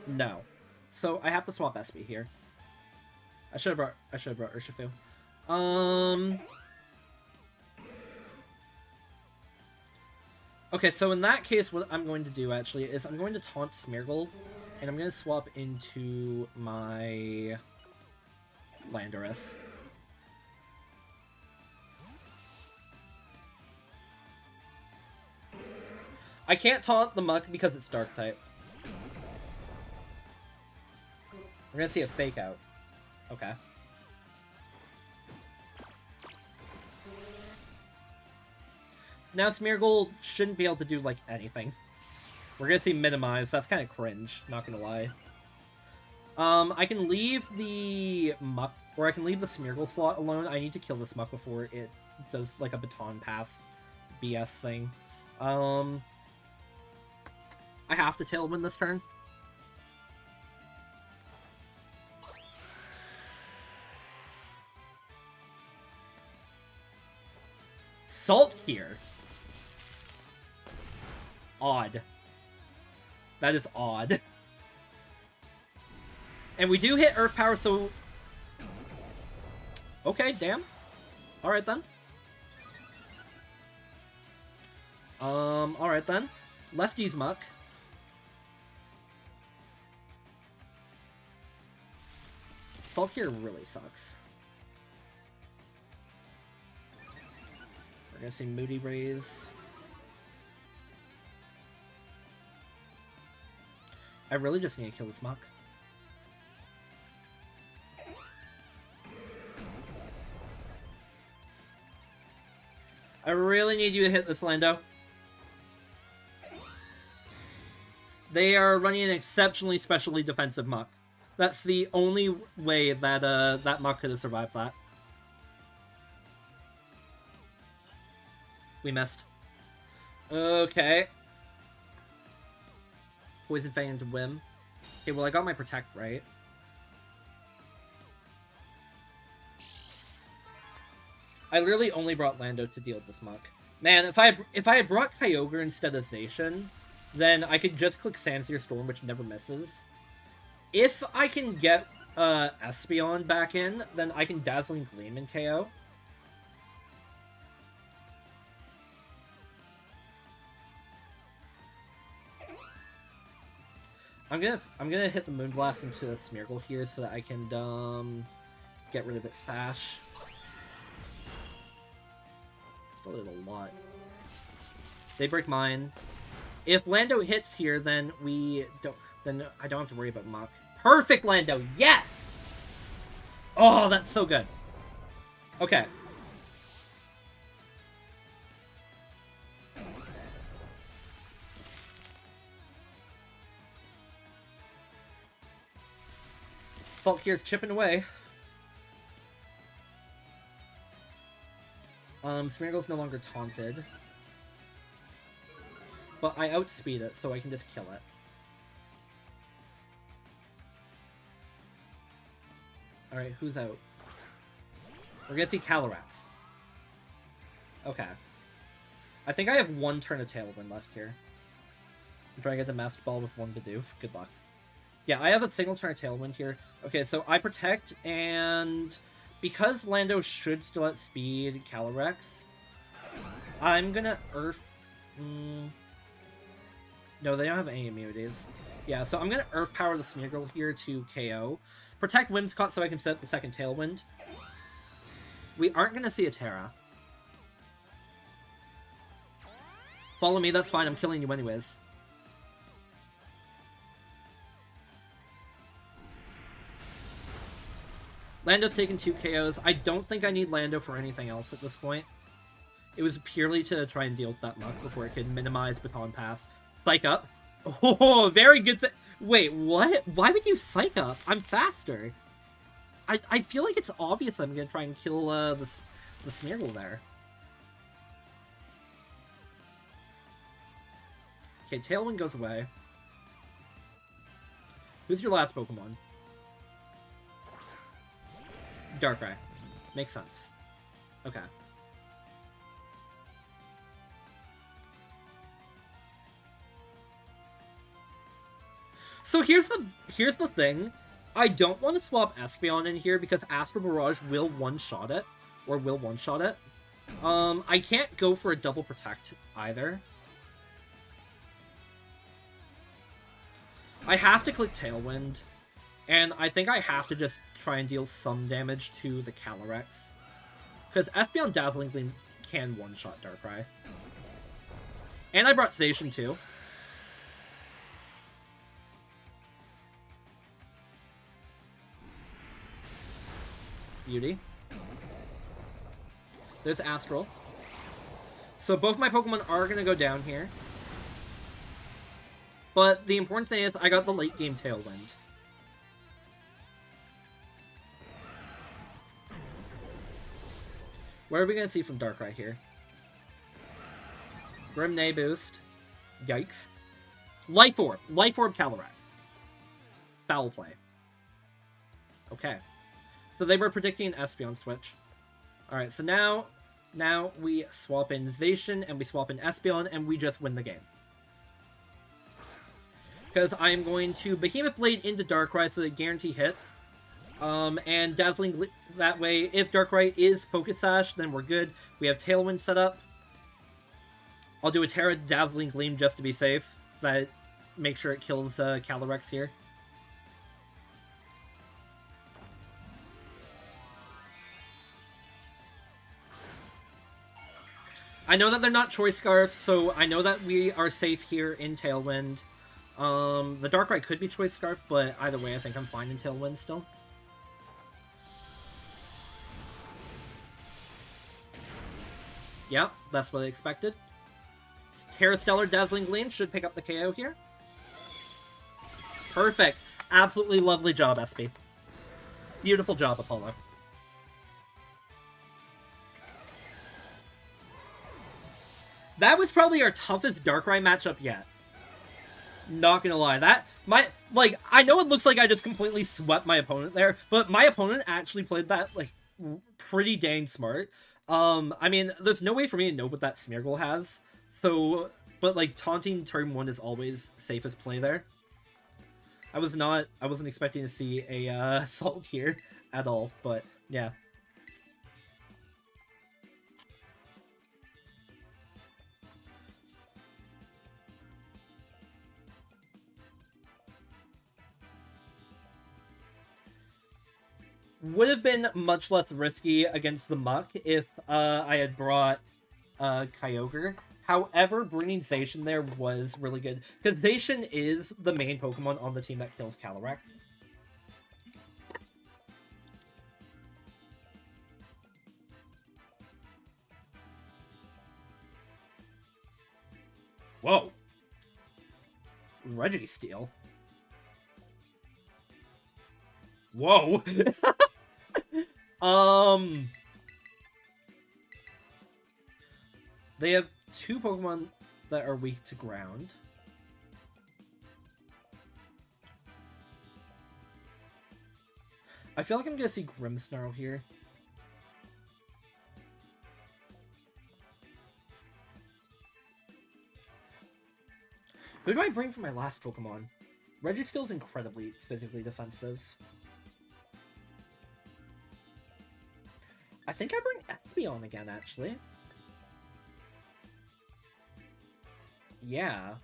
No. So I have to swap Espy here. I should have brought Urshifu. Okay, so in that case, what I'm going to do, actually, is I'm going to taunt Smeargle, and I'm going to swap into my Landorus. I can't taunt the Muck because it's Dark-type. We're going to see a Fake Out. Okay. Now Smeargle shouldn't be able to do, like, anything. We're gonna see Minimize. That's kind of cringe, not gonna lie. I can leave the Muck, or I can leave the Smeargle slot alone. I need to kill this Muck before it does, like, a Baton Pass BS thing. I have to Tailwind this turn. Salt here. Odd. That is odd. And we do hit Earth Power, so... Okay, damn. Alright then. Alright then. Lefty's Muck. Fault here really sucks. We're gonna see Moody Raise. I really just need to kill this Muck. I really need you to hit this, Lando. They are running an exceptionally specially defensive Muck. That's the only way that that Muck could have survived that. We missed. Okay. Poison Fang into Whim. Okay, well I got my Protect, right? I literally only brought Lando to deal with this Muck. Man, if I had brought Kyogre instead of Zacian, then I could just click Sandsear Storm, which never misses. If I can get Espeon back in, then I can Dazzling Gleam and KO. I'm gonna hit the Moonblast into the Smeargle here so that I can get rid of its Sash. Still did a lot. They break mine. If Lando hits here, then I don't have to worry about Muck. Perfect, Lando! Yes! Oh, that's so good. Okay. Fault Gear's chipping away. Smeargle's no longer taunted. But I outspeed it, so I can just kill it. Alright, who's out? We're gonna see Calyrex. Okay. I think I have one turn of Tailwind left here. I'm trying to get the Master Ball with one Bidoof. Good luck. Yeah, I have a single turn of Tailwind here. Okay, so I Protect, and because Lando should still outspeed Calyrex, I'm gonna Earth... No, they don't have any immunities. Yeah, so I'm gonna Earth Power the Smeargle here to KO. Protect Whimsicott so I can set the second Tailwind. We aren't gonna see a Terra. Follow me, that's fine, I'm killing you anyways. Lando's taken 2 KOs. I don't think I need Lando for anything else at this point. It was purely to try and deal with that Muck before it could minimize Baton Pass. Psych Up. Oh, very good. Wait, what? Why would you Psych Up? I'm faster. I feel like it's obvious I'm going to try and kill the Smeargle there. Okay, Tailwind goes away. Who's your last Pokemon? Darkrai. Makes sense. Okay. So here's the thing. I don't want to swap Espeon in here because Astral Barrage will one-shot it. Or will one-shot it. I can't go for a double Protect either. I have to click Tailwind. And I think I have to just try and deal some damage to the Calyrex. Because Espeon Dazzling Gleam can one-shot Darkrai. And I brought Zacian too. Beauty. There's Astral. So both my Pokemon are going to go down here. But the important thing is I got the late game Tailwind. What are we going to see from Darkrai here? Grimnay boost. Yikes. Life Orb. Life Orb Calyrex. Foul play. Okay. So they were predicting an Espeon switch. Alright, so now we swap in Zacian and we swap in Espeon and we just win the game. Because I'm going to Behemoth Blade into Darkrai so that guarantee hits. And Dazzling, that way, if Darkrai is Focus Sash, then we're good. We have Tailwind set up. I'll do a Terra Dazzling Gleam just to be safe. That make sure it kills Calyrex here. I know that they're not Choice Scarf, so I know that we are safe here in Tailwind. The Darkrai could be Choice Scarf, but either way, I think I'm fine in Tailwind still. Yep, that's what I expected. Terra Stellar Dazzling Gleam should pick up the KO here. Perfect. Absolutely lovely job, Espy. Beautiful job, Apollo. That was probably our toughest Darkrai matchup yet. Not gonna lie, I know it looks like I just completely swept my opponent there, but my opponent actually played that, like, pretty dang smart. I mean, there's no way for me to know what that Smeargle has, so, but, like, taunting turn 1 is always safest play there. I wasn't expecting to see a, Assault here at all, but, yeah. Would have been much less risky against the Muck if I had brought Kyogre. However, bringing Zacian there was really good, because Zacian is the main Pokemon on the team that kills Calyrex. Whoa. Registeel. Whoa. They have 2 Pokemon that are weak to ground. I feel like I'm gonna see Grimmsnarl here. Who do I bring for my last Pokemon? Registeel's incredibly physically defensive. I think I bring Espeon again, actually. Yeah.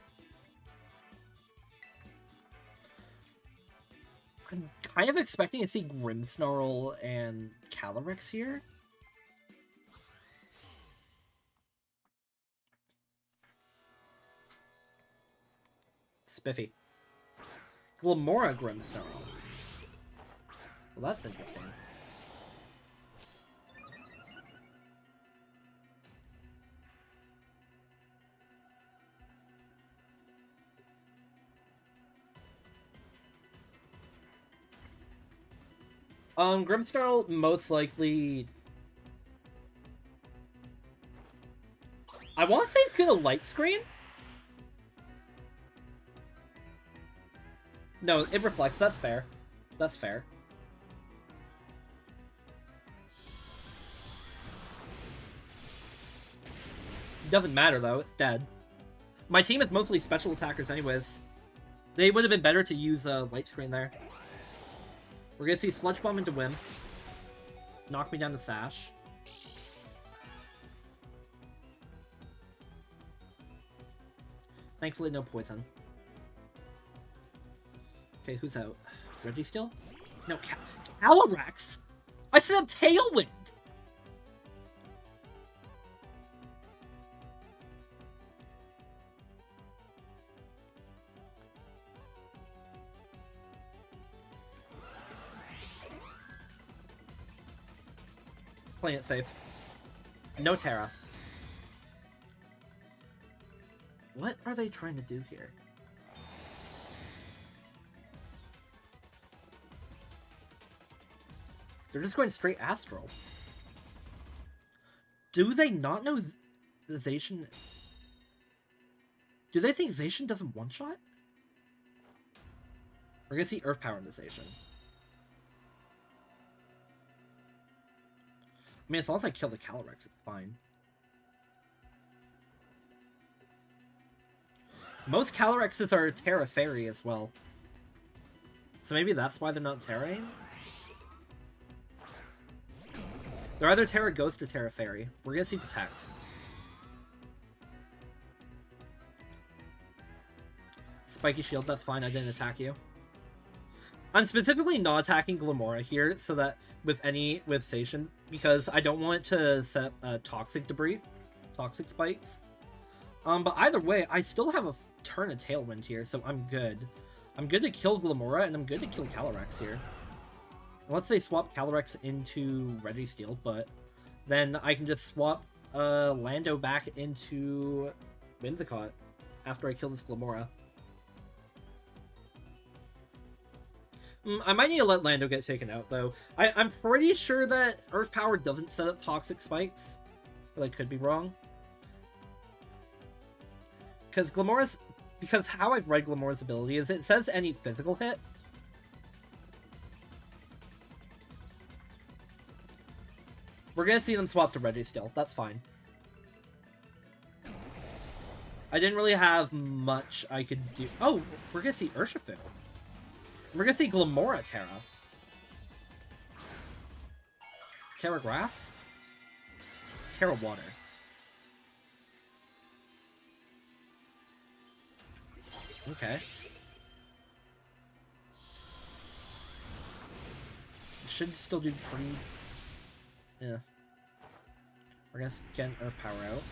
I'm kind of expecting to see Grimmsnarl and Calyrex here. Spiffy. Glamora Grimmsnarl. Well, that's interesting. Grimmsnarl most likely... I want to say it's gonna Light Screen? No, it reflects. That's fair. That's fair. Doesn't matter, though. It's dead. My team is mostly special attackers anyways. They would have been better to use a Light Screen there. We're gonna see Sludge Bomb into Whim. Knock me down to Sash. Thankfully, no poison. Okay, who's out? Registeel? No, Calyrex? I set up Tailwind! Playing it safe. No Terra. What are they trying to do here? They're just going straight Astral. Do they not know Zacian? Do they think Zacian doesn't one-shot? We're gonna see Earth Power in the Zacian. I mean, as long as I kill the Calyrex, it's fine. Most Calyrexes are Terra Fairy as well. So maybe that's why they're not Terrain? They're either Terra Ghost or Terra Fairy. We're gonna see Protect. Spiky Shield, that's fine, I didn't attack you. I'm specifically not attacking Glamora here, so that with Zacian, because I don't want it to set Toxic Debris. Toxic Spikes. But either way, I still have a turn of Tailwind here, so I'm good. I'm good to kill Glamora, and I'm good to kill Calyrex here. Let's say swap Calyrex into Registeel, but then I can just swap Lando back into Whimsicott after I kill this Glamora. I might need to let Lando get taken out, though. I'm pretty sure that Earth Power doesn't set up Toxic Spikes, but I could be wrong. Because how I've read Glamora's ability is it says any physical hit. We're gonna see them swap to Registeel. That's fine. I didn't really have much I could do. Oh, we're gonna see Urshifu. We're gonna see Glamora Terra. Terra Grass? Terra Water. Okay. Should still do pretty... Yeah. We're gonna get an Earth Power out.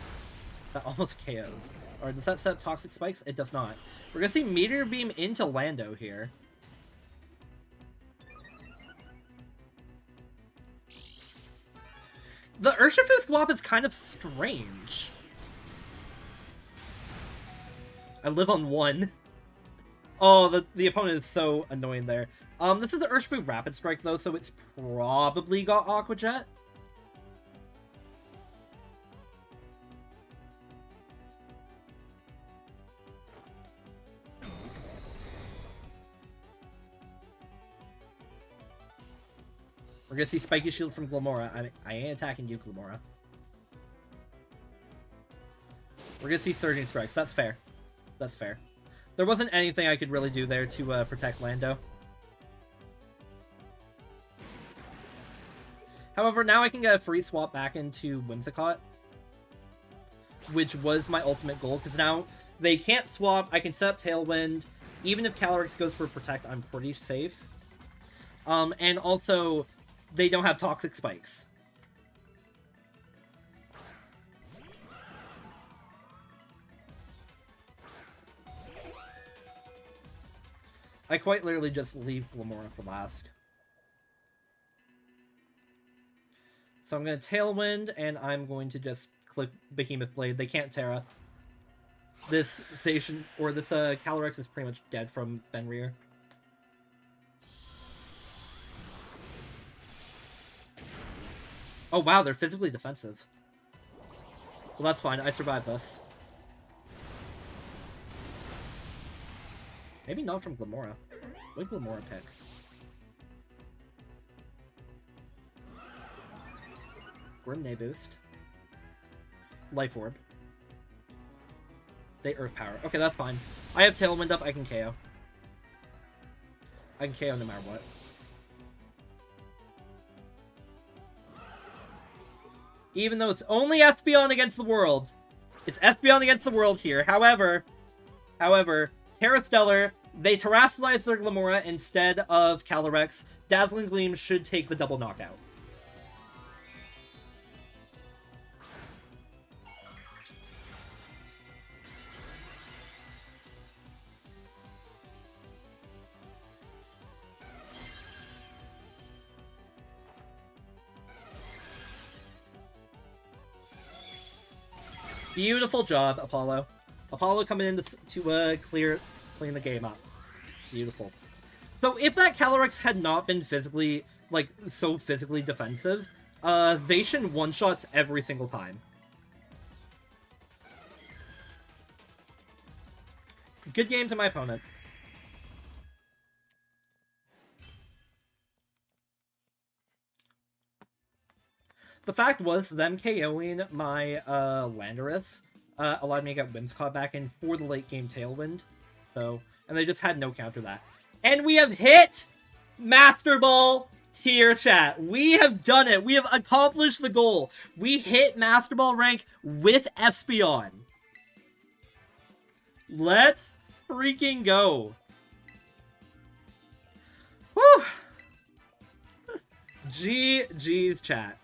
That almost KOs. Or does that set up Toxic Spikes? It does not. We're gonna see Meteor Beam into Lando here. The Urshifu swap is kind of strange. I live on 1. Oh, the opponent is so annoying there. This is an Urshifu Rapid Strike, though, so it's probably got Aqua Jet. We're gonna see Spiky Shield from Glamora. I ain't attacking you, Glamora. We're gonna see Surging Strikes. That's fair. That's fair. There wasn't anything I could really do there to protect Lando. However, now I can get a free swap back into Whimsicott, which was my ultimate goal, because now they can't swap. I can set up Tailwind. Even if Calyrex goes for Protect, I'm pretty safe. And also, they don't have Toxic Spikes. I quite literally just leave Glamora for last. So I'm going to Tailwind, and I'm going to just click Behemoth Blade. They can't Terra. This Station, or this Calyrex is pretty much dead from Fenrir. Oh wow, they're physically defensive. Well, that's fine. I survived this. Maybe not from Glamora. What did Glamora pick? Grimnay Boost. Life Orb. They Earth Power. Okay, that's fine. I have Tailwind up, I can KO. I can KO no matter what. Even though it's only Espeon against the world. It's Espeon against the world here. However, Terra Stellar, they terrestrialize their Glamora instead of Calyrex. Dazzling Gleam should take the double knockout. Beautiful job, Apollo. Apollo coming in to clean the game up. Beautiful. So if that Calyrex had not been physically, so physically defensive, Zacian one-shots every single time. Good game to my opponent. The fact was, them KOing my Landorus allowed me to get Whimsicott back in for the late game Tailwind. So, and they just had no counter that. And we have hit Master Ball tier, chat. We have done it. We have accomplished the goal. We hit Master Ball rank with Espeon. Let's freaking go. Whew. GG's, chat.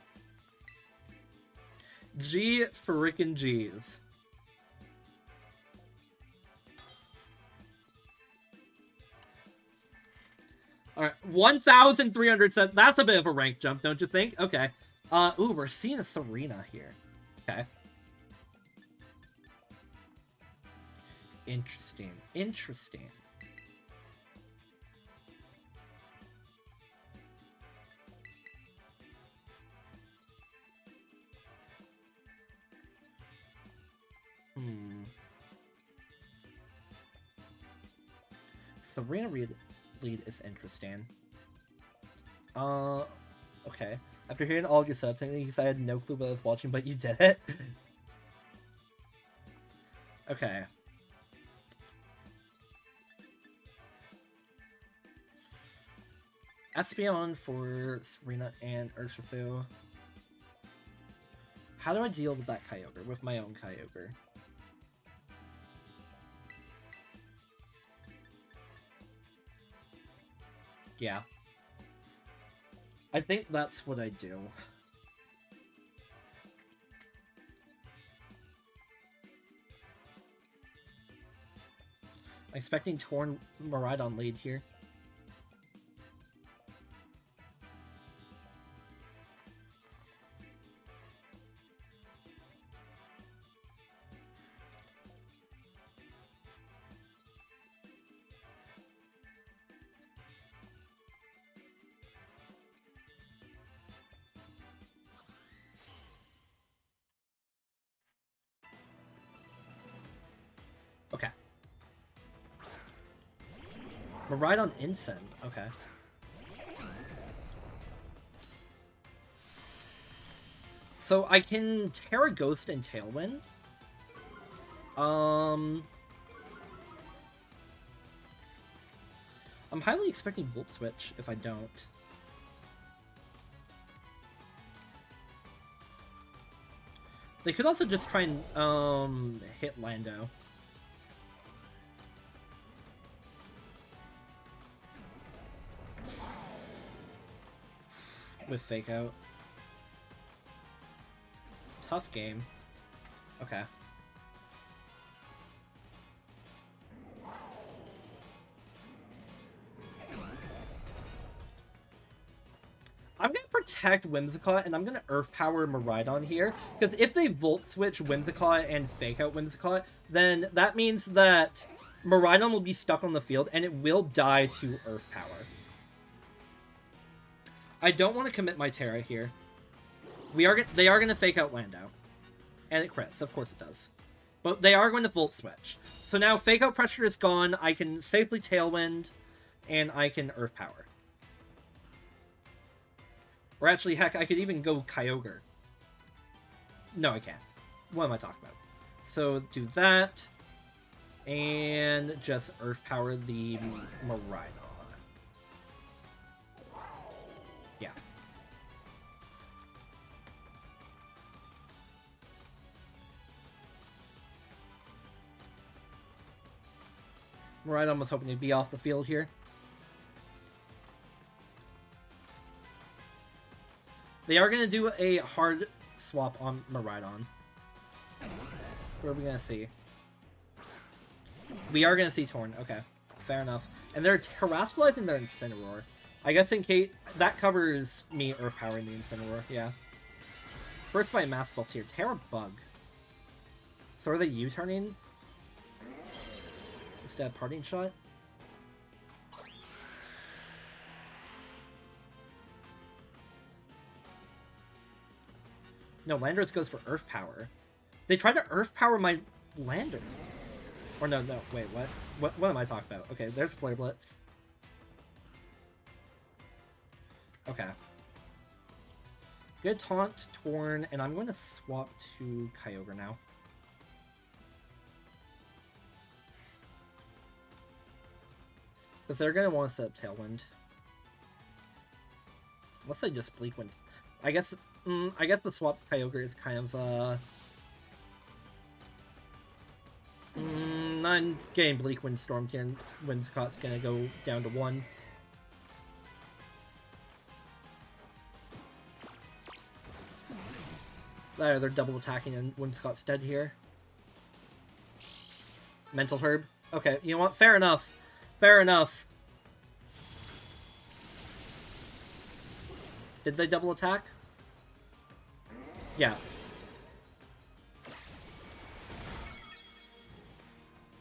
G frickin' G's. Alright, 1,307. That's a bit of a rank jump, don't you think? Okay. Ooh, we're seeing a Serena here. Okay. Interesting. Interesting. Serena lead is interesting. Okay. After hearing all of your subs, I think I had no clue what I was watching, but you did it. Okay. Espeon for Serena and Urshifu. How do I deal with that Kyogre? With my own Kyogre? Yeah. I think that's what I do. I'm expecting Torn Miraidon lead here. Okay. Miraidon Incend. Okay. So I can Terra Ghost and Tailwind. I'm highly expecting Volt Switch if I don't. They could also just try and hit Lando. With Fake Out. Tough game. Okay. I'm gonna protect Whimsicott, and I'm gonna Earth Power Miraidon here, because if they Volt Switch Whimsicott and Fake Out Whimsicott, then that means that Miraidon will be stuck on the field, and it will die to Earth Power. I don't want to commit my Terra here. They are gonna Fake Out Lando, and it crits. Of course it does. But they are going to Volt Switch. So now Fake Out pressure is gone. I can safely Tailwind, and I can Earth Power. Or actually, heck, I could even go Kyogre. No, I can't. What am I talking about? So do that, and just Earth Power the Miraidon. Yeah. Miraidon was hoping to be off the field here. They are going to do a hard swap on Miraidon. What are we going to see? We are going to see Torn. Okay, fair enough. And they're Terastallizing their Incineroar. I guess in case... That covers me Earth Powering the Incineroar, yeah. First by Mass Bolts here. Terra Bug. So are they U-turning? Instead of Parting Shot? No, Landorus goes for Earth Power. They tried to Earth Power my Lander. Or no, wait, what? What am I talking about? Okay, there's Flare Blitz. Okay. Good Taunt, Torn, and I'm going to swap to Kyogre now. Because they're going to want to set up Tailwind. Unless they just Bleak Wind. I guess the swap to Kyogre is kind of, I'm getting Bleak Windstorm here, and Whimsicott's gonna go down to 1. There, they're double attacking and Whimsicott's dead here. Mental Herb. Okay, you know what? Fair enough. Fair enough. Did they double attack? Yeah.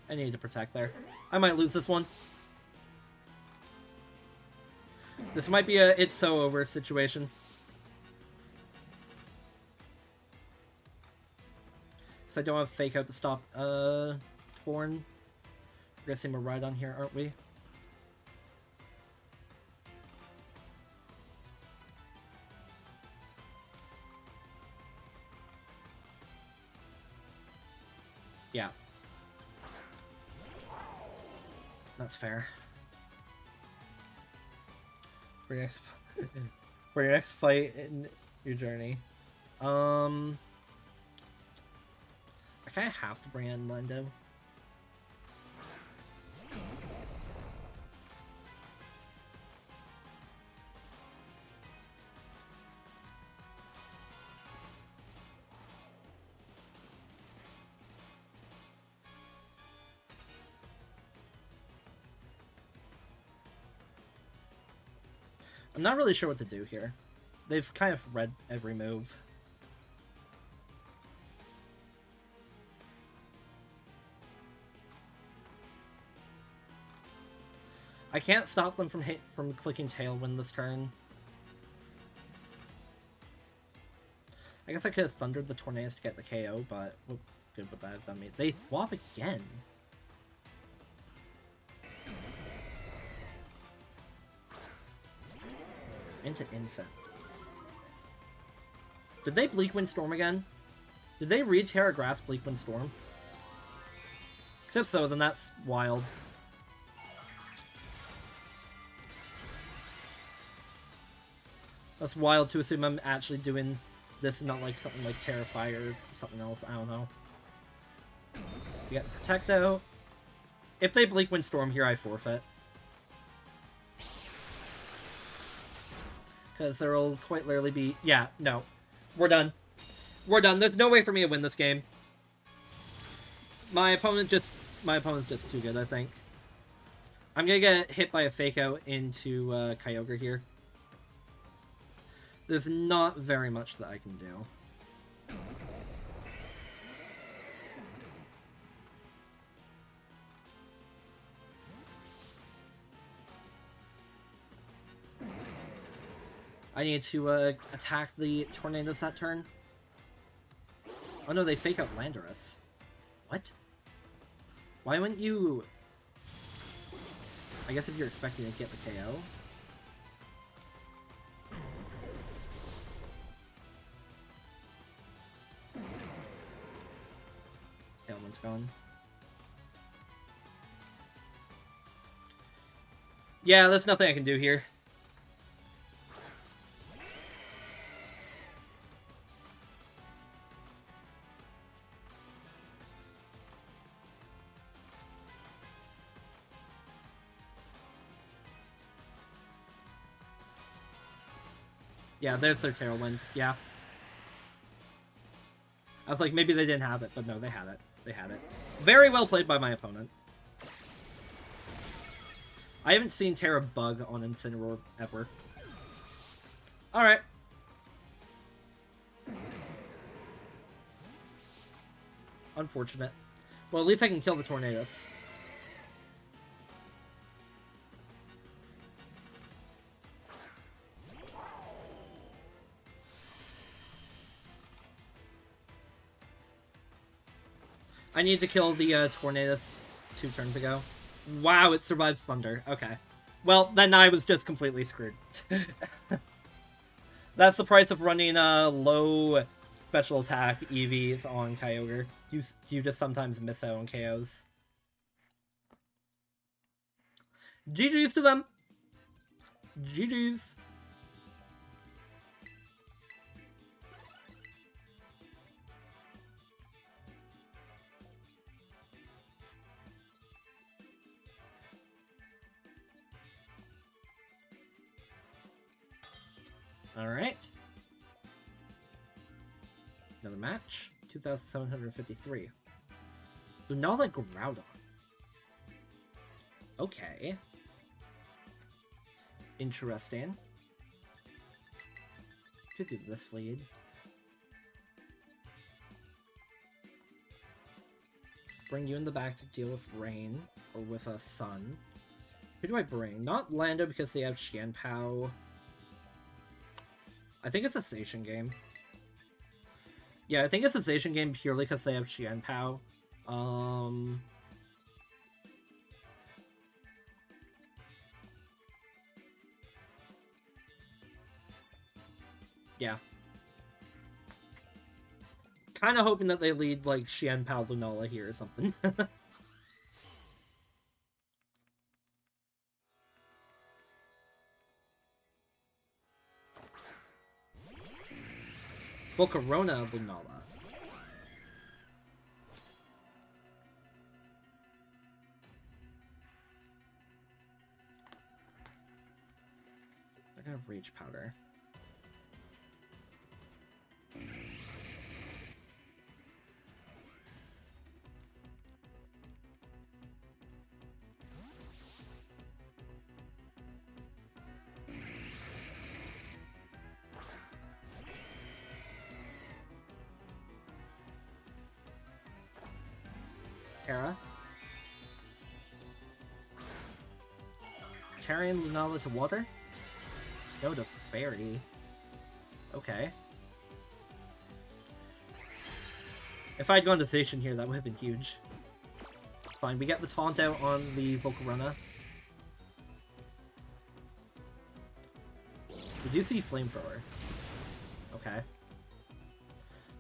I need to protect there. I might lose this one. This might be a it's so over situation. So I don't have Fake Out to stop Torn. We're gonna see him a ride on here, aren't we? Yeah. That's fair. For your next fight in your journey. I kind of have to bring in Lendo. I'm not really sure what to do here. They've kind of read every move. I can't stop them from clicking Tailwind this turn. I guess I could have Thundered the Tornadus to get the KO, but what good would that have done me? They swap again. Into Insect. Did they Bleak Wind Storm again? Did they read Terra Grass Bleak Wind Storm? Except so, then that's wild. That's wild to assume I'm actually doing this and not like something like Terrify or something else. I don't know. We got Protect though. If they Bleak Wind Storm here, I forfeit. Because there will quite literally be... Yeah, no. We're done. We're done. There's no way for me to win this game. My opponent's just too good, I think. I'm gonna get hit by a Fake Out into Kyogre here. There's not very much that I can do. I need to attack the Tornadus that turn. Oh no, they Fake Out Landorus. What? Why wouldn't you... I guess if you're expecting to get the KO. Tailwind's gone. Yeah, there's nothing I can do here. Yeah, there's their Tailwind. Yeah. I was like, maybe they didn't have it, but no, they had it. They had it. Very well played by my opponent. I haven't seen Terra bug on Incineroar ever. Alright. Unfortunate. Well, at least I can kill the Tornadus. I need to kill the Tornadus 2 turns ago. Wow, it survives Thunder. Okay. Well, then I was just completely screwed. That's the price of running low special attack EVs on Kyogre. You just sometimes miss out on KOs. GG's to them. GG's. Alright. No, Another match. 2,753. Lunala Groudon. Okay. Interesting. Could do this lead. Bring you in the back to deal with rain, or with a sun. Who do I bring? Not Lando because they have Xianpao. I think it's a station game. Yeah, I think it's a station game purely because they have Xianpao. Yeah. Kind of hoping that they lead, like, Xianpao Lunala here or something. Volcarona Lunala. They're gonna Rage Powder. Terra. Terran Lunala to water? No to fairy. Okay. If I'd gone to station here, that would have been huge. Fine, we get the taunt out on the Volcarona. We do see Flamethrower. Okay.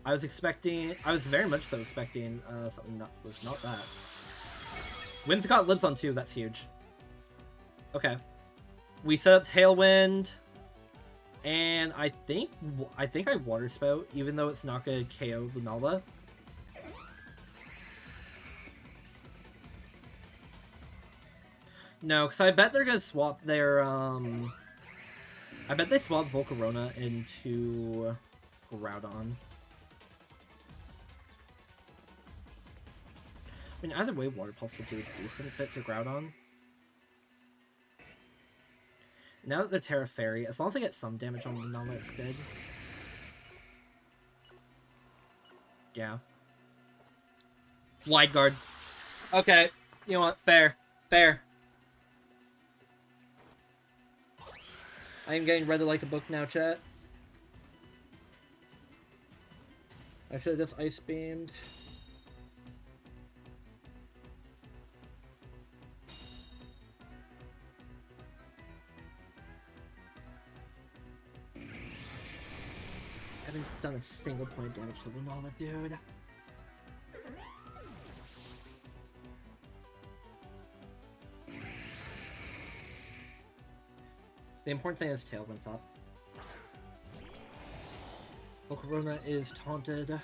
I was very much so expecting something that was not that. Whimsicott lives on 2, that's huge. Okay. We set up Tailwind, and I think I Water Spout, even though it's not gonna KO Lunala. No, because I bet they're gonna swap their I bet they swapped Volcarona into Groudon. I mean, either way, Water Pulse would do a decent bit to Groudon. Now that they're Terra Fairy, as long as I get some damage on Lunala, it's good. Yeah. Wide Guard. Okay, you know what? Fair. Fair. I am getting read like a book now, chat. I should have just Ice Beamed. I haven't done a single point of damage to Lunala, dude. The important thing is Tailwind's up. Volcarona is taunted.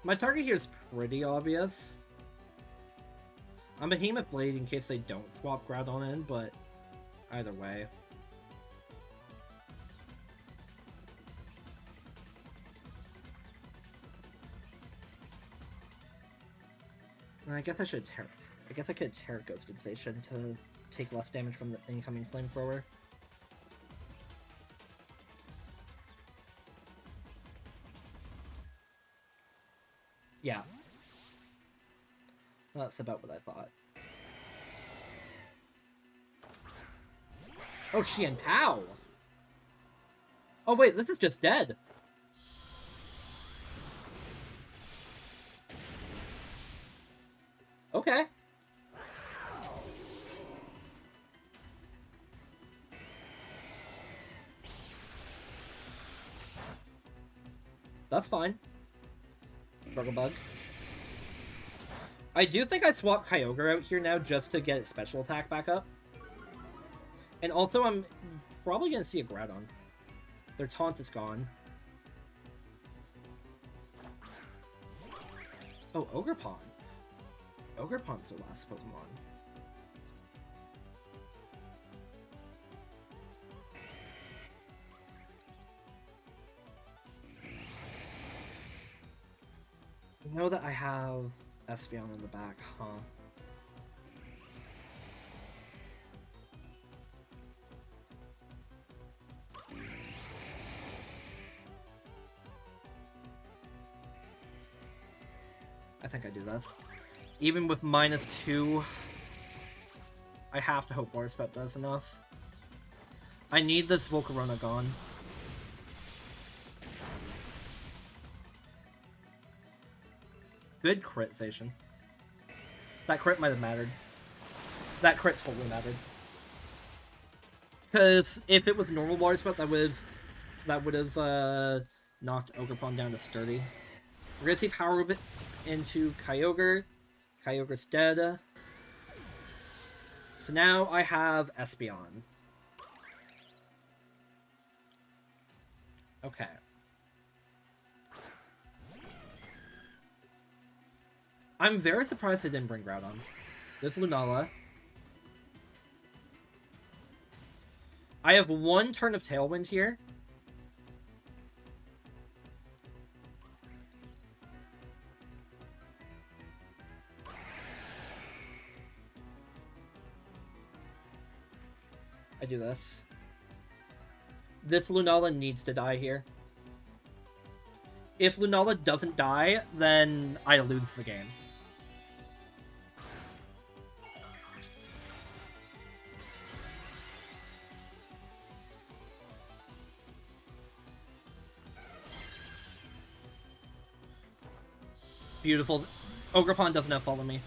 My target here is pretty obvious. I'm Behemoth Blade in case they don't swap Groudon in, but either way. I guess I should I guess I could Terra Ghosted Station to take less damage from the incoming Flamethrower. Yeah. That's about what I thought. Oh, Xianpao! Oh wait, this is just dead! Okay. That's fine. Struggle Bug. I do think I swapped Kyogre out here now just to get its special attack back up. And also, I'm probably going to see a Groudon. Their taunt is gone. Oh, Ogerpon. Ogerpon's their last Pokemon. I know that I have Espeon in the back, huh? I think I do this. Even with -2, I have to hope Warspep does enough. I need this Volcarona gone. Good crit station. That crit might have mattered. That crit totally mattered. Because if it was normal Warspep, that would have knocked Ogerpon down to sturdy. We're gonna see Power Whip into Kyogre. Kyogre's dead. So now I have Espeon. Okay. I'm very surprised they didn't bring Groudon. This Lunala. I have one turn of Tailwind here. I do this. This Lunala needs to die here. If Lunala doesn't die, then I lose the game. Beautiful. Ogerpon doesn't have Follow Me.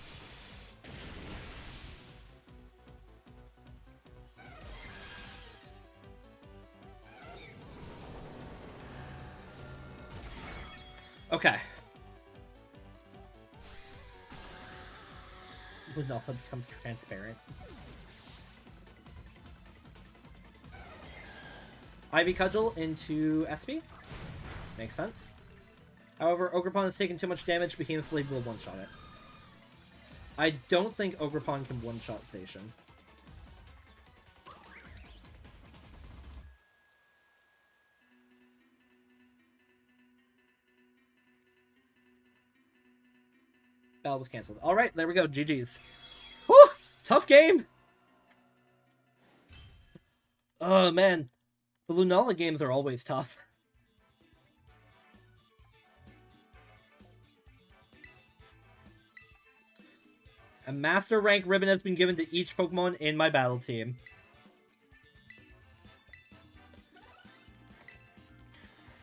Okay. Lunala becomes transparent. Ivy Cudgel into Espy. Makes sense. However, Ogerpon has taken too much damage, Behemoth Blade will one-shot it. I don't think Ogerpon can one-shot Station. Battle was cancelled. Alright, there we go. GG's. Whew! Tough game! Oh, man. The Lunala games are always tough. A Master Rank ribbon has been given to each Pokemon in my battle team.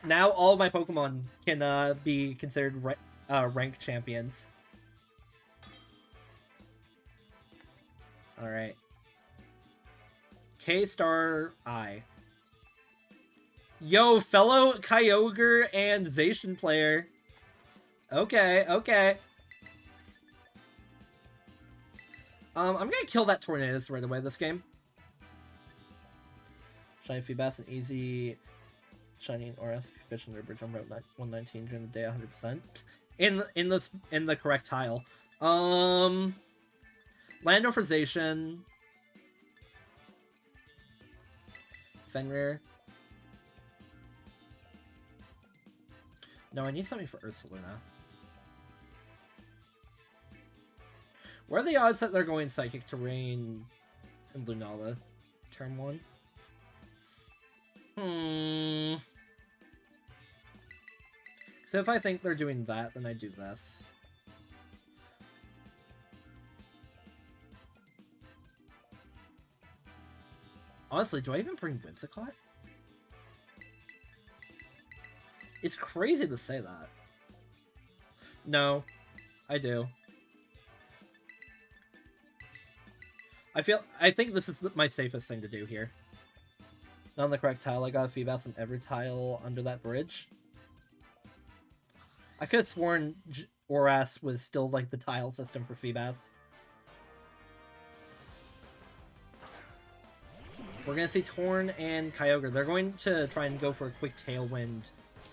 Now all of my Pokemon can be considered ranked champions. Alright. K-Star I. Yo, fellow Kyogre and Zacian player. Okay, okay. I'm gonna kill that Tornadus right away this game. Shiny Feebas and easy Shiny or SP fish on their bridge on Route 119 during the day 100%. In the correct tile. Landoforization. Fenrir. No, I need something for Ursaluna. What are the odds that they're going Psychic Terrain and Lunala? Turn 1? So if I think they're doing that, then I do this. Honestly, do I even bring Whimsicott? It's crazy to say that. No, I do. I think this is my safest thing to do here. Not on the correct tile, I got a Feebas on every tile under that bridge. I could have sworn Oras was still like the tile system for Feebas. We're gonna see Torn and Kyogre. They're going to try and go for a quick Tailwind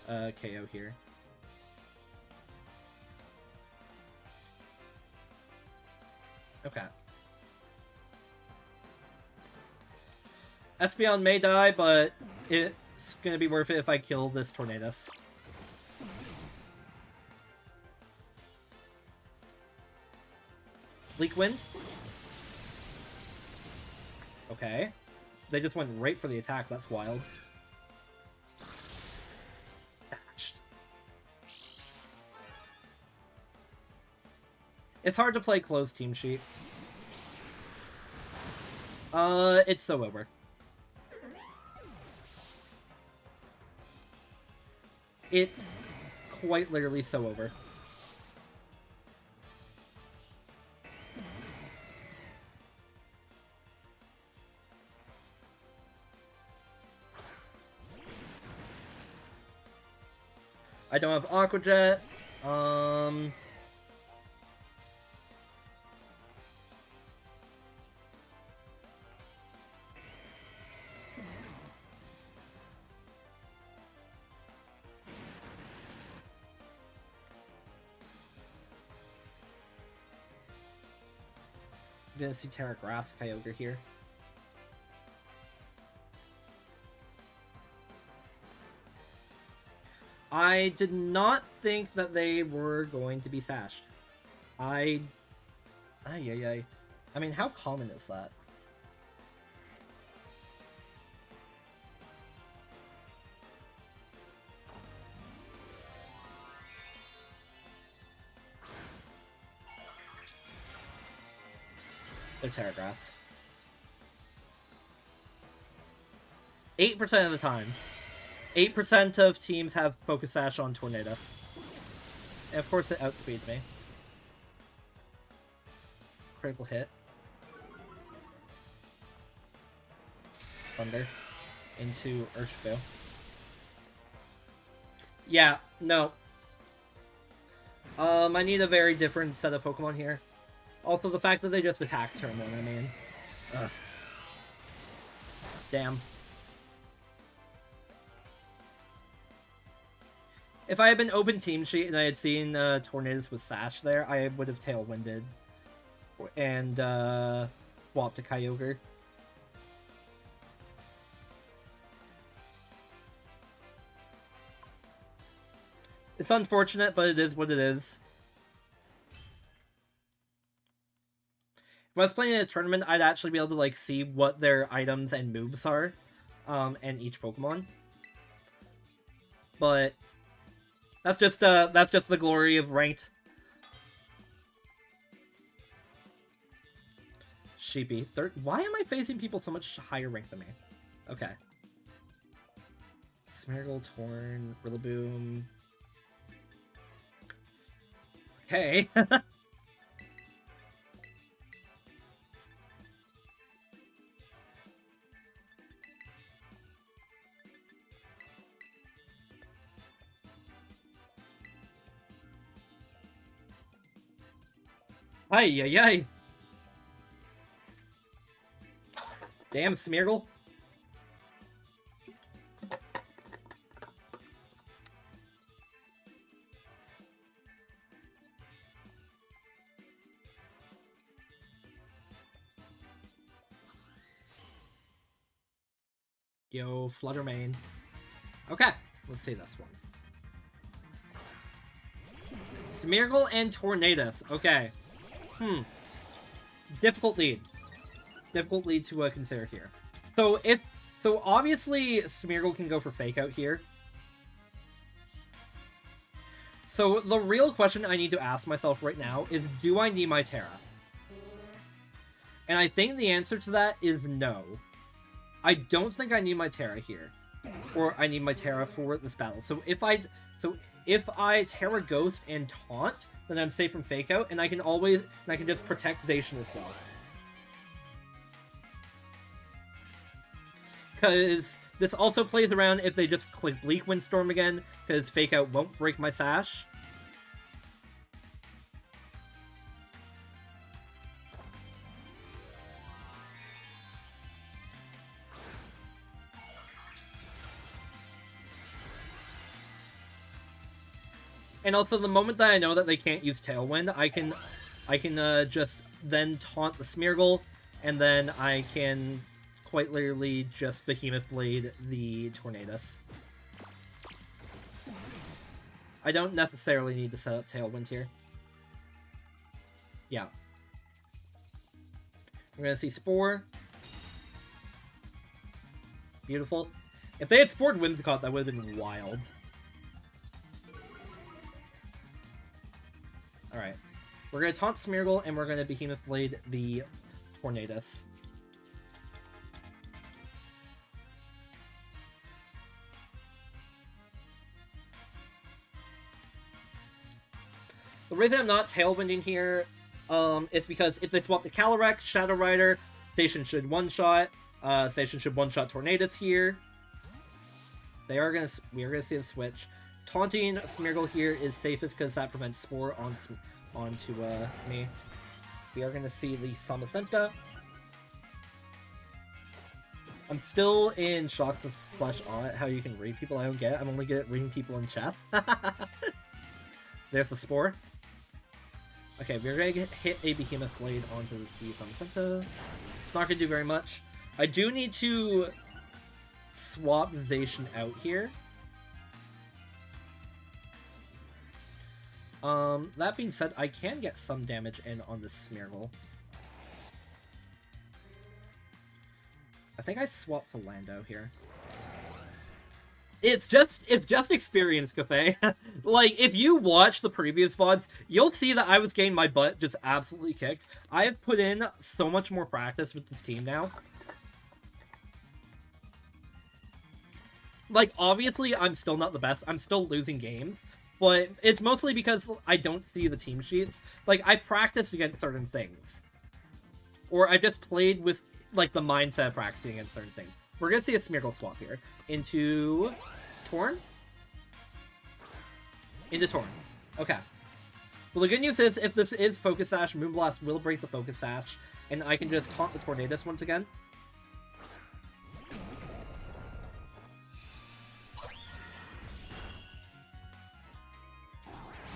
KO here. Okay. Espeon may die, but it's gonna be worth it if I kill this Tornadus. Leak Wind? Okay. They just went right for the attack, that's wild. Dashed. It's hard to play closed team sheet. It's so over. It's quite literally so over. I don't have Aqua Jet. I'm gonna see Terra Grass Kyogre here. I did not think that they were going to be sashed. I mean, how common is that? They're Terra Grass. 8% of the time. 8% of teams have Focus Sash on Tornadus. And of course it outspeeds me. Critical hit. Thunder. Into Urshifu. Yeah, no. I need a very different set of Pokemon here. Also, the fact that they just attacked turn 1, I mean. Ugh. Damn. If I had been open team sheet and I had seen Tornadus with Sash there, I would have Tailwinded and swapped to Kyogre. It's unfortunate, but it is what it is. If I was playing in a tournament, I'd actually be able to like see what their items and moves are, and each Pokemon. But that's just the glory of ranked. Sheepy. Why am I facing people so much higher ranked than me? Okay. Smeargle, Torn, Rillaboom. Okay. Ay. Damn, Smeargle. Yo, Flutter Mane. Okay, let's see this one. Smeargle and Tornadus. Okay. Difficult lead. Difficult lead to consider here. So obviously Smeargle can go for Fake Out here. So the real question I need to ask myself right now is, do I need my Terra? And I think the answer to that is no. I don't think I need my Terra here. Or I need my Terra for this battle. So if I Terra Ghost and Taunt, then I'm safe from Fake Out, and I can just protect Zacian as well. Because this also plays around if they just click Bleak Windstorm again, because Fake Out won't break my Sash. And also, the moment that I know that they can't use Tailwind, I I can just then taunt the Smeargle, and then I can quite literally just Behemoth Blade the Tornadus. I don't necessarily need to set up Tailwind here. Yeah. We're gonna see Spore. Beautiful. If they had Spored Whimsicott, that would have been wild. Alright. We're gonna taunt Smeargle, and we're gonna Behemoth Blade the Tornadus. The reason I'm not Tailwinding here, is because if they swap the Calyrex, Shadow Rider, Station should one-shot. Station should one-shot Tornadus here. We are gonna see the switch. Taunting Smeargle here is safest because that prevents Spore onto me. We are gonna see the Samacenta. I'm still in shock of flesh awe at how you can read people. I don't get it. I'm only good at reading people in chat. There's the Spore. Okay, we're gonna hit a Behemoth Blade onto the Samacenta. It's not gonna do very much. I do need to swap Zacian out here. That being said, I can get some damage in on this Smeargle. I think I swapped to Lando here. It's just experience, Cafe. Like, if you watch the previous VODs, you'll see that I was getting my butt just absolutely kicked. I have put in so much more practice with this team now. Like, obviously, I'm still not the best. I'm still losing games. But it's mostly because I don't see the team sheets. Like, I practiced against certain things. Or I just played with, like, the mindset of practicing against certain things. We're gonna see a Smeargle swap here. Into Torn? Into Torn. Okay. Well, the good news is, if this is Focus Sash, Moonblast will break the Focus Sash, and I can just taunt the Tornadus once again.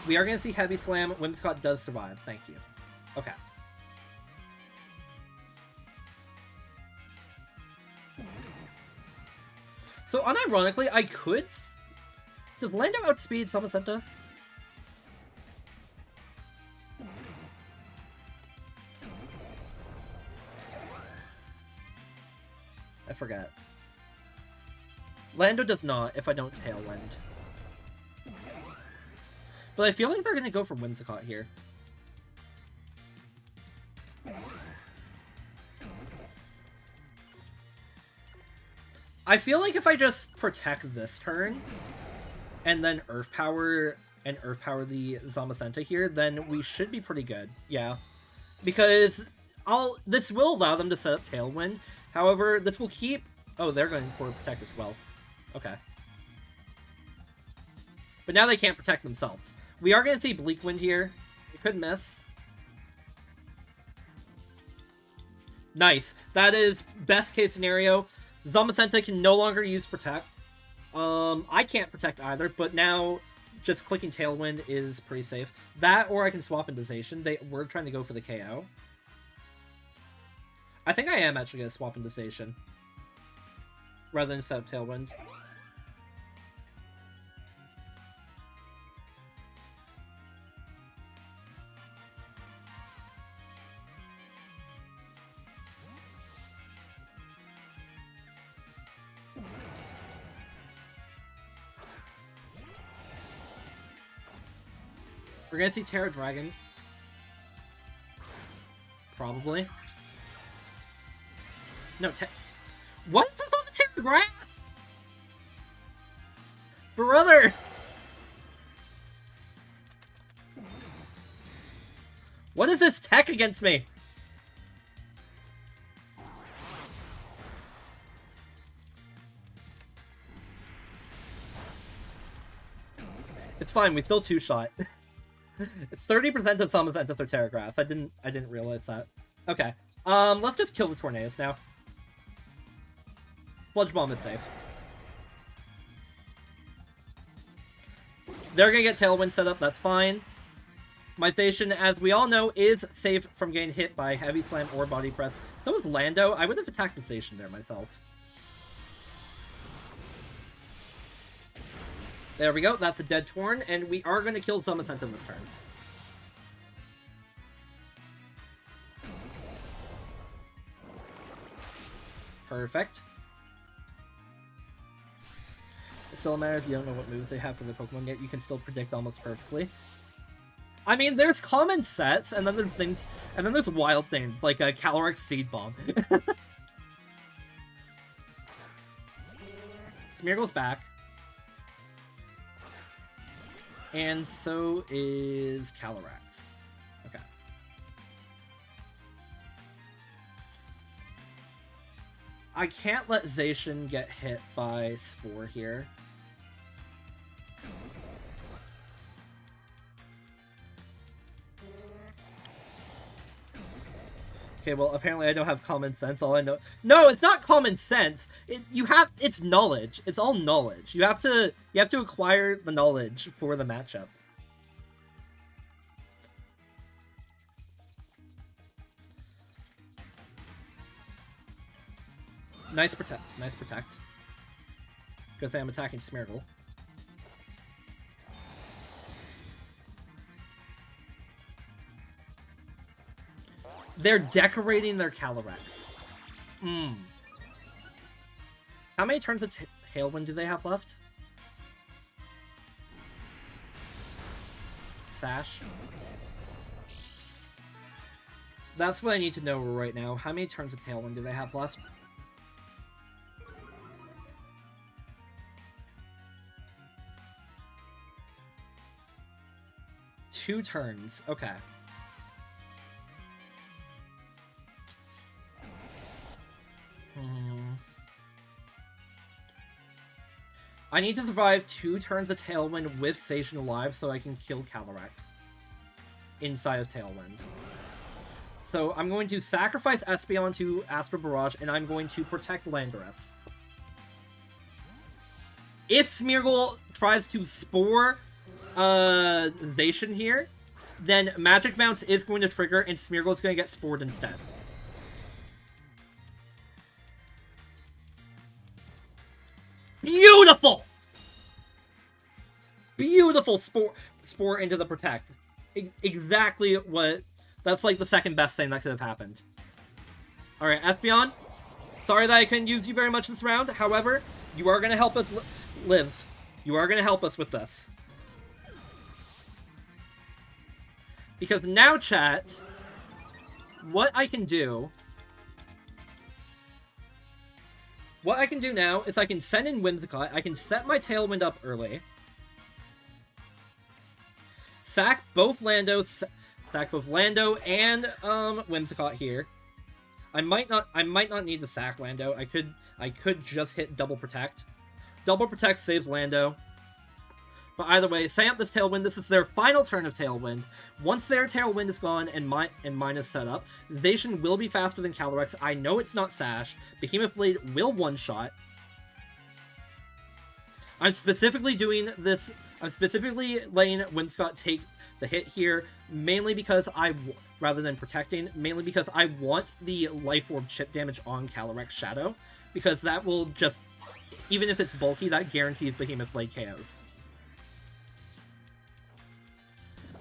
We are going to see Heavy Slam. Whimsicott does survive. Thank you. Okay. So, unironically, I could... Does Lando outspeed Samacenta? I forget. Lando does not if I don't Tailwind. But I feel like they're going to go for Whimsicott here. I feel like if I just protect this turn, and then Earth Power the Zamacenta here, then we should be pretty good. Yeah. Because this will allow them to set up Tailwind. However, this will keep... Oh, they're going for Protect as well. Okay. But now they can't protect themselves. We are going to see Bleak Wind here. It could miss. Nice. That is best case scenario. Zamacenta can no longer use Protect. I can't Protect either, but now just clicking Tailwind is pretty safe. That, or I can swap into Zacian. They were trying to go for the KO. I think I am actually going to swap into Zacian, rather than set up Tailwind. We're gonna see Terra Dragon. Probably. No, what? The Terra Dragon? Brother! What is this tech against me? It's fine, we still two-shot. It's 30% of Samacenta for Terra Grass. I didn't realize that. Okay. Let's just kill the Tornadus now. Sludge Bomb is safe. They're gonna get Tailwind set up, that's fine. My Station, as we all know, is safe from getting hit by Heavy Slam or Body Press. So is Lando. I would have attacked the Station there myself. There we go. That's a dead Torn, and we are going to kill Zamazenta this turn. Perfect. It's still a matter if you don't know what moves they have for the Pokemon yet, you can still predict almost perfectly. I mean, there's common sets, and then there's things, and then there's wild things, like a Calyrex Seed Bomb. Smeargle's back. And so is Calyrex. Okay. I can't let Zacian get hit by Spore here. Okay, well, apparently I don't have common sense. All I know... No, it's not common sense! It's knowledge. It's all knowledge. You have to acquire the knowledge for the matchup. Nice protect. Nice protect. Good thing I'm attacking Smeargle. They're decorating their Calyrex. How many turns of Tailwind do they have left? Sash. That's what I need to know right now. How many turns of Tailwind do they have left? Two turns. Okay. I need to survive 2 turns of Tailwind with Zacian alive so I can kill Calyrex inside of Tailwind. So I'm going to sacrifice Espeon to Astral Barrage, and I'm going to protect Landorus. If Smeargle tries to Spore Zacian here, then Magic Bounce is going to trigger, and Smeargle is going to get Spored instead. Beautiful! Beautiful Spore into the Protect. Exactly what... That's like the second best thing that could have happened. Alright, Espeon. Sorry that I couldn't use you very much this round. However, you are going to help us live. You are going to help us with this. Because now, chat, what I can do... What I can do now is I can send in Whimsicott, I can set my Tailwind up early, sack both Lando and Whimsicott here. I might not need to sack Lando. I could just hit Double Protect. Double Protect saves Lando. But either way, setting up this Tailwind, this is their final turn of Tailwind. Once their Tailwind is gone and mine is set up, Zacian will be faster than Calyrex. I know it's not Sash. Behemoth Blade will one-shot. I'm specifically doing this. I'm specifically letting Whimsicott take the hit here, mainly because rather than protecting, mainly because I want the Life Orb chip damage on Calyrex Shadow, because that will just, even if it's bulky, that guarantees Behemoth Blade KOs.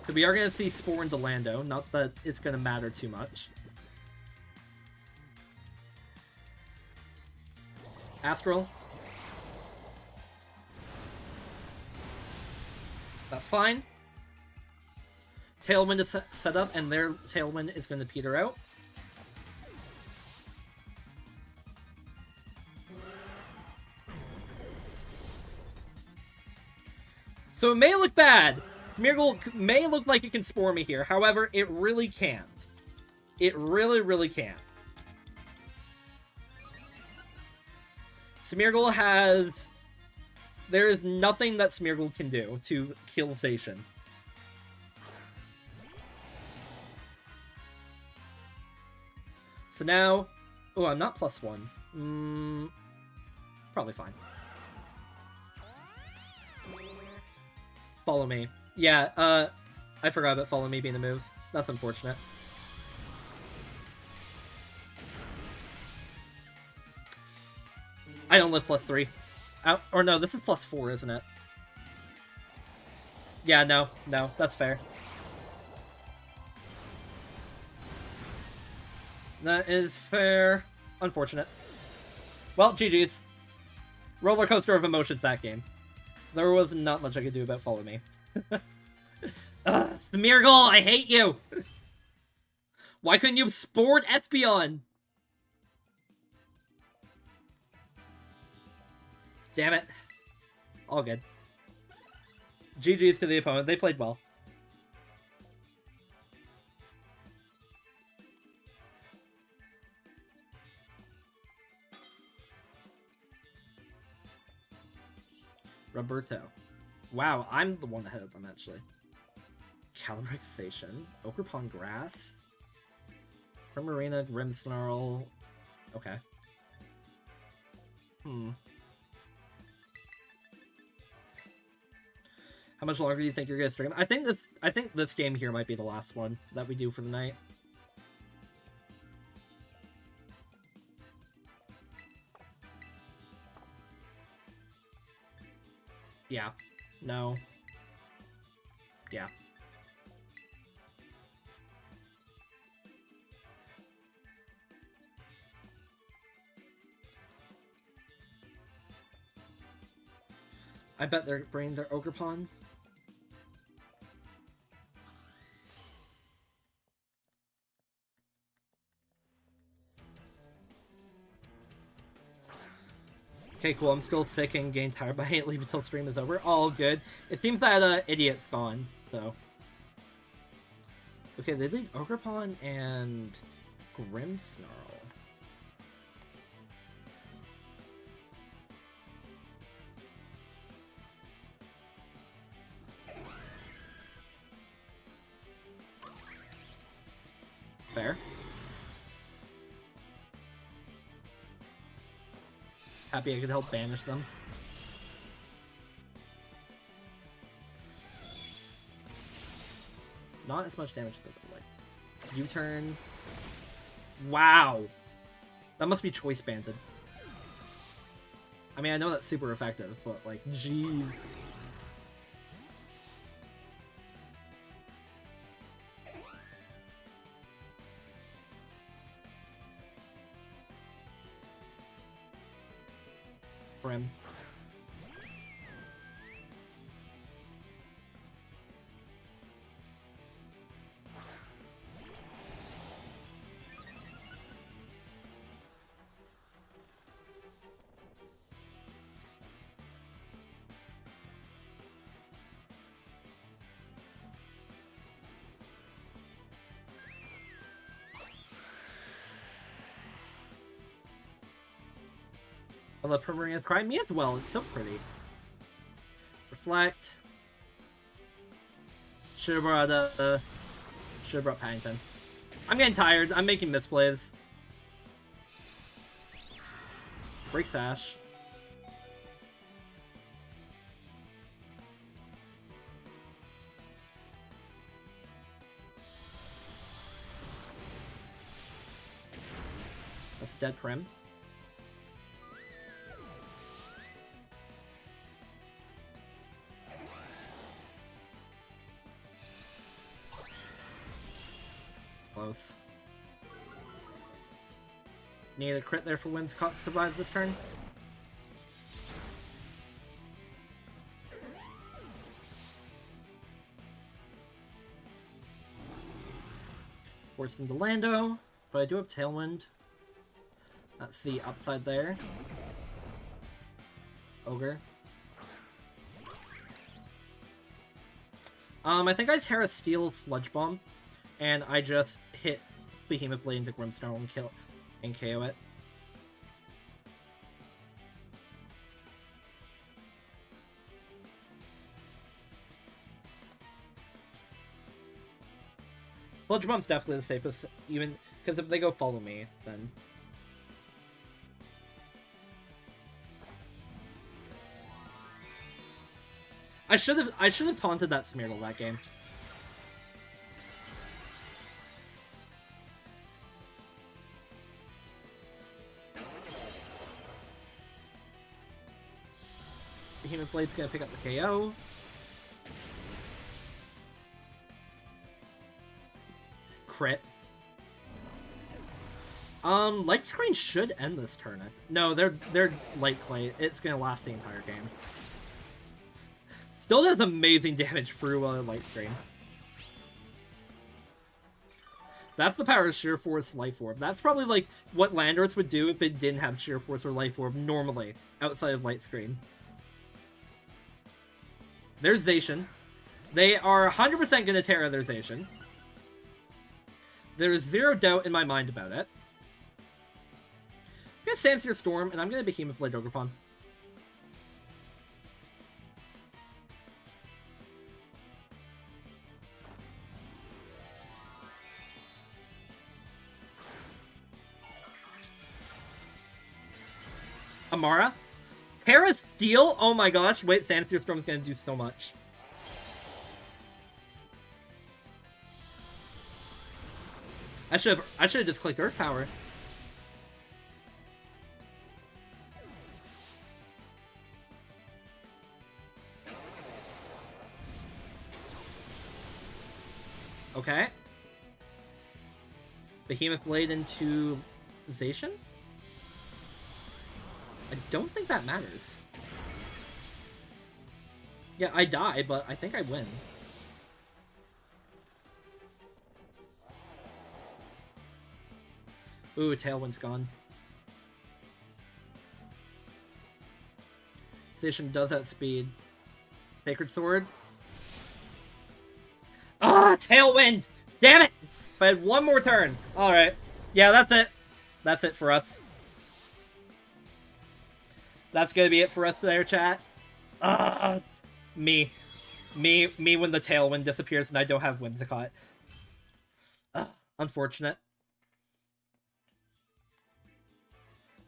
So we are going to see Spore into Lando, not that it's going to matter too much. Astral. That's fine. Tailwind is set up, and their Tailwind is going to peter out. So it may look bad. Smeargle may look like it can Spore me here. However, it really can't. It really, really can't. Smeargle has... There is nothing that Smeargle can do to kill Zacian. So now... Oh, I'm not +1. Probably fine. Follow me. Yeah, I forgot about Follow Me being a move. That's unfortunate. I don't live +3. Or no, this is +4, isn't it? Yeah, no, that's fair. That is fair. Unfortunate. Well, GG's. Roller coaster of emotions, that game. There was not much I could do about Follow Me. The Miracle, I hate you! Why couldn't you sport Espeon? Damn it. All good. GG's to the opponent. They played well. Roberto. Wow, I'm the one ahead of them, actually. Calyrex, Ogerpon Grass, Primarina, Grimmsnarl. Okay. How much longer do you think you're gonna stream? I think this game here might be the last one that we do for the night. Yeah. No. Yeah. I bet they're bringing their Ogerpon. Okay, cool. I'm still sick and getting tired, but I can't leave until stream is over. All good. It seems that idiot's gone, so. Okay, they did Ogerpon and Grimmsnarl. Fair. Happy I could help banish them. Not as much damage as I would have liked. U-turn. Wow. That must be choice banded. I mean, I know that's super effective, but like, jeez. Brim. I love Primarina's Cry. Me as well. It's so pretty. Reflect. Should have brought Paddington. I'm getting tired. I'm making misplays. Break Sash. That's dead Prim. Close. Need a crit there for wins to survive this turn. Forced into Lando, but I do have Tailwind. That's the upside there. Ogre. I think I Terra Steel Sludge Bomb, and I just hit Behemoth Blade into Grimmsnarl and KO it. Sludge Bomb's definitely the safest, even because if they go Follow Me, then. I should have taunted that Smeargle that game. Behemoth Blade's gonna pick up the KO. Crit. Light Screen should end this turn. No, they're Light Clay. It's gonna last the entire game. Still does amazing damage through Light Screen. That's the power of Sheer Force Life Orb. That's probably like what Landorus would do if it didn't have Sheer Force or Life Orb normally outside of Light Screen. There's Zacian. They are 100% going to Terra their Zacian. There is zero doubt in my mind about it. I'm going to Sandsear Storm, and I'm going to Behemoth Blade Ogerpon. Amara? Terra Steel? Oh my gosh. Wait, Sandsear Storm is going to do so much. I should have just clicked Earth Power. Okay. Behemoth Blade into Zacian? I don't think that matters. Yeah, I die, but I think I win. Ooh, Tailwind's gone. Zacian does outspeed. Sacred Sword. Ah, Tailwind! Damn it! If I had one more turn. Alright. Yeah, that's it. That's it for us. That's gonna be it for us there, chat. Me when the Tailwind disappears and I don't have Whimsicott. Unfortunate.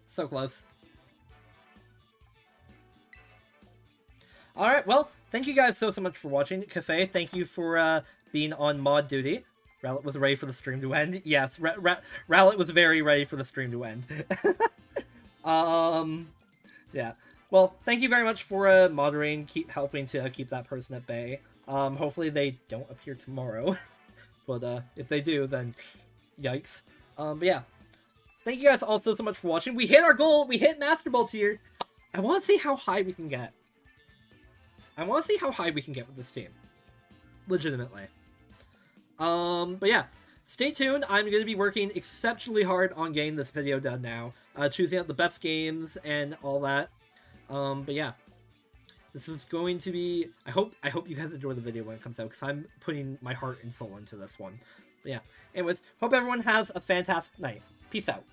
So close. Alright, well, thank you guys so much for watching. Cafe, thank you for being on mod duty. Rowlet was ready for the stream to end. Yes, Rowlet was very ready for the stream to end. Yeah. Well, thank you very much for moderating, helping to keep that person at bay. Hopefully they don't appear tomorrow. But if they do, then yikes. But yeah. Thank you guys also so much for watching. We hit our goal! We hit Master Ball tier! I want to see how high we can get. I want to see how high we can get with this team. Legitimately. But yeah. Stay tuned. I'm going to be working exceptionally hard on getting this video done now. Choosing out the best games and all that. But yeah. This is going to be... I hope you guys enjoy the video when it comes out, because I'm putting my heart and soul into this one. But yeah. Anyways, hope everyone has a fantastic night. Peace out.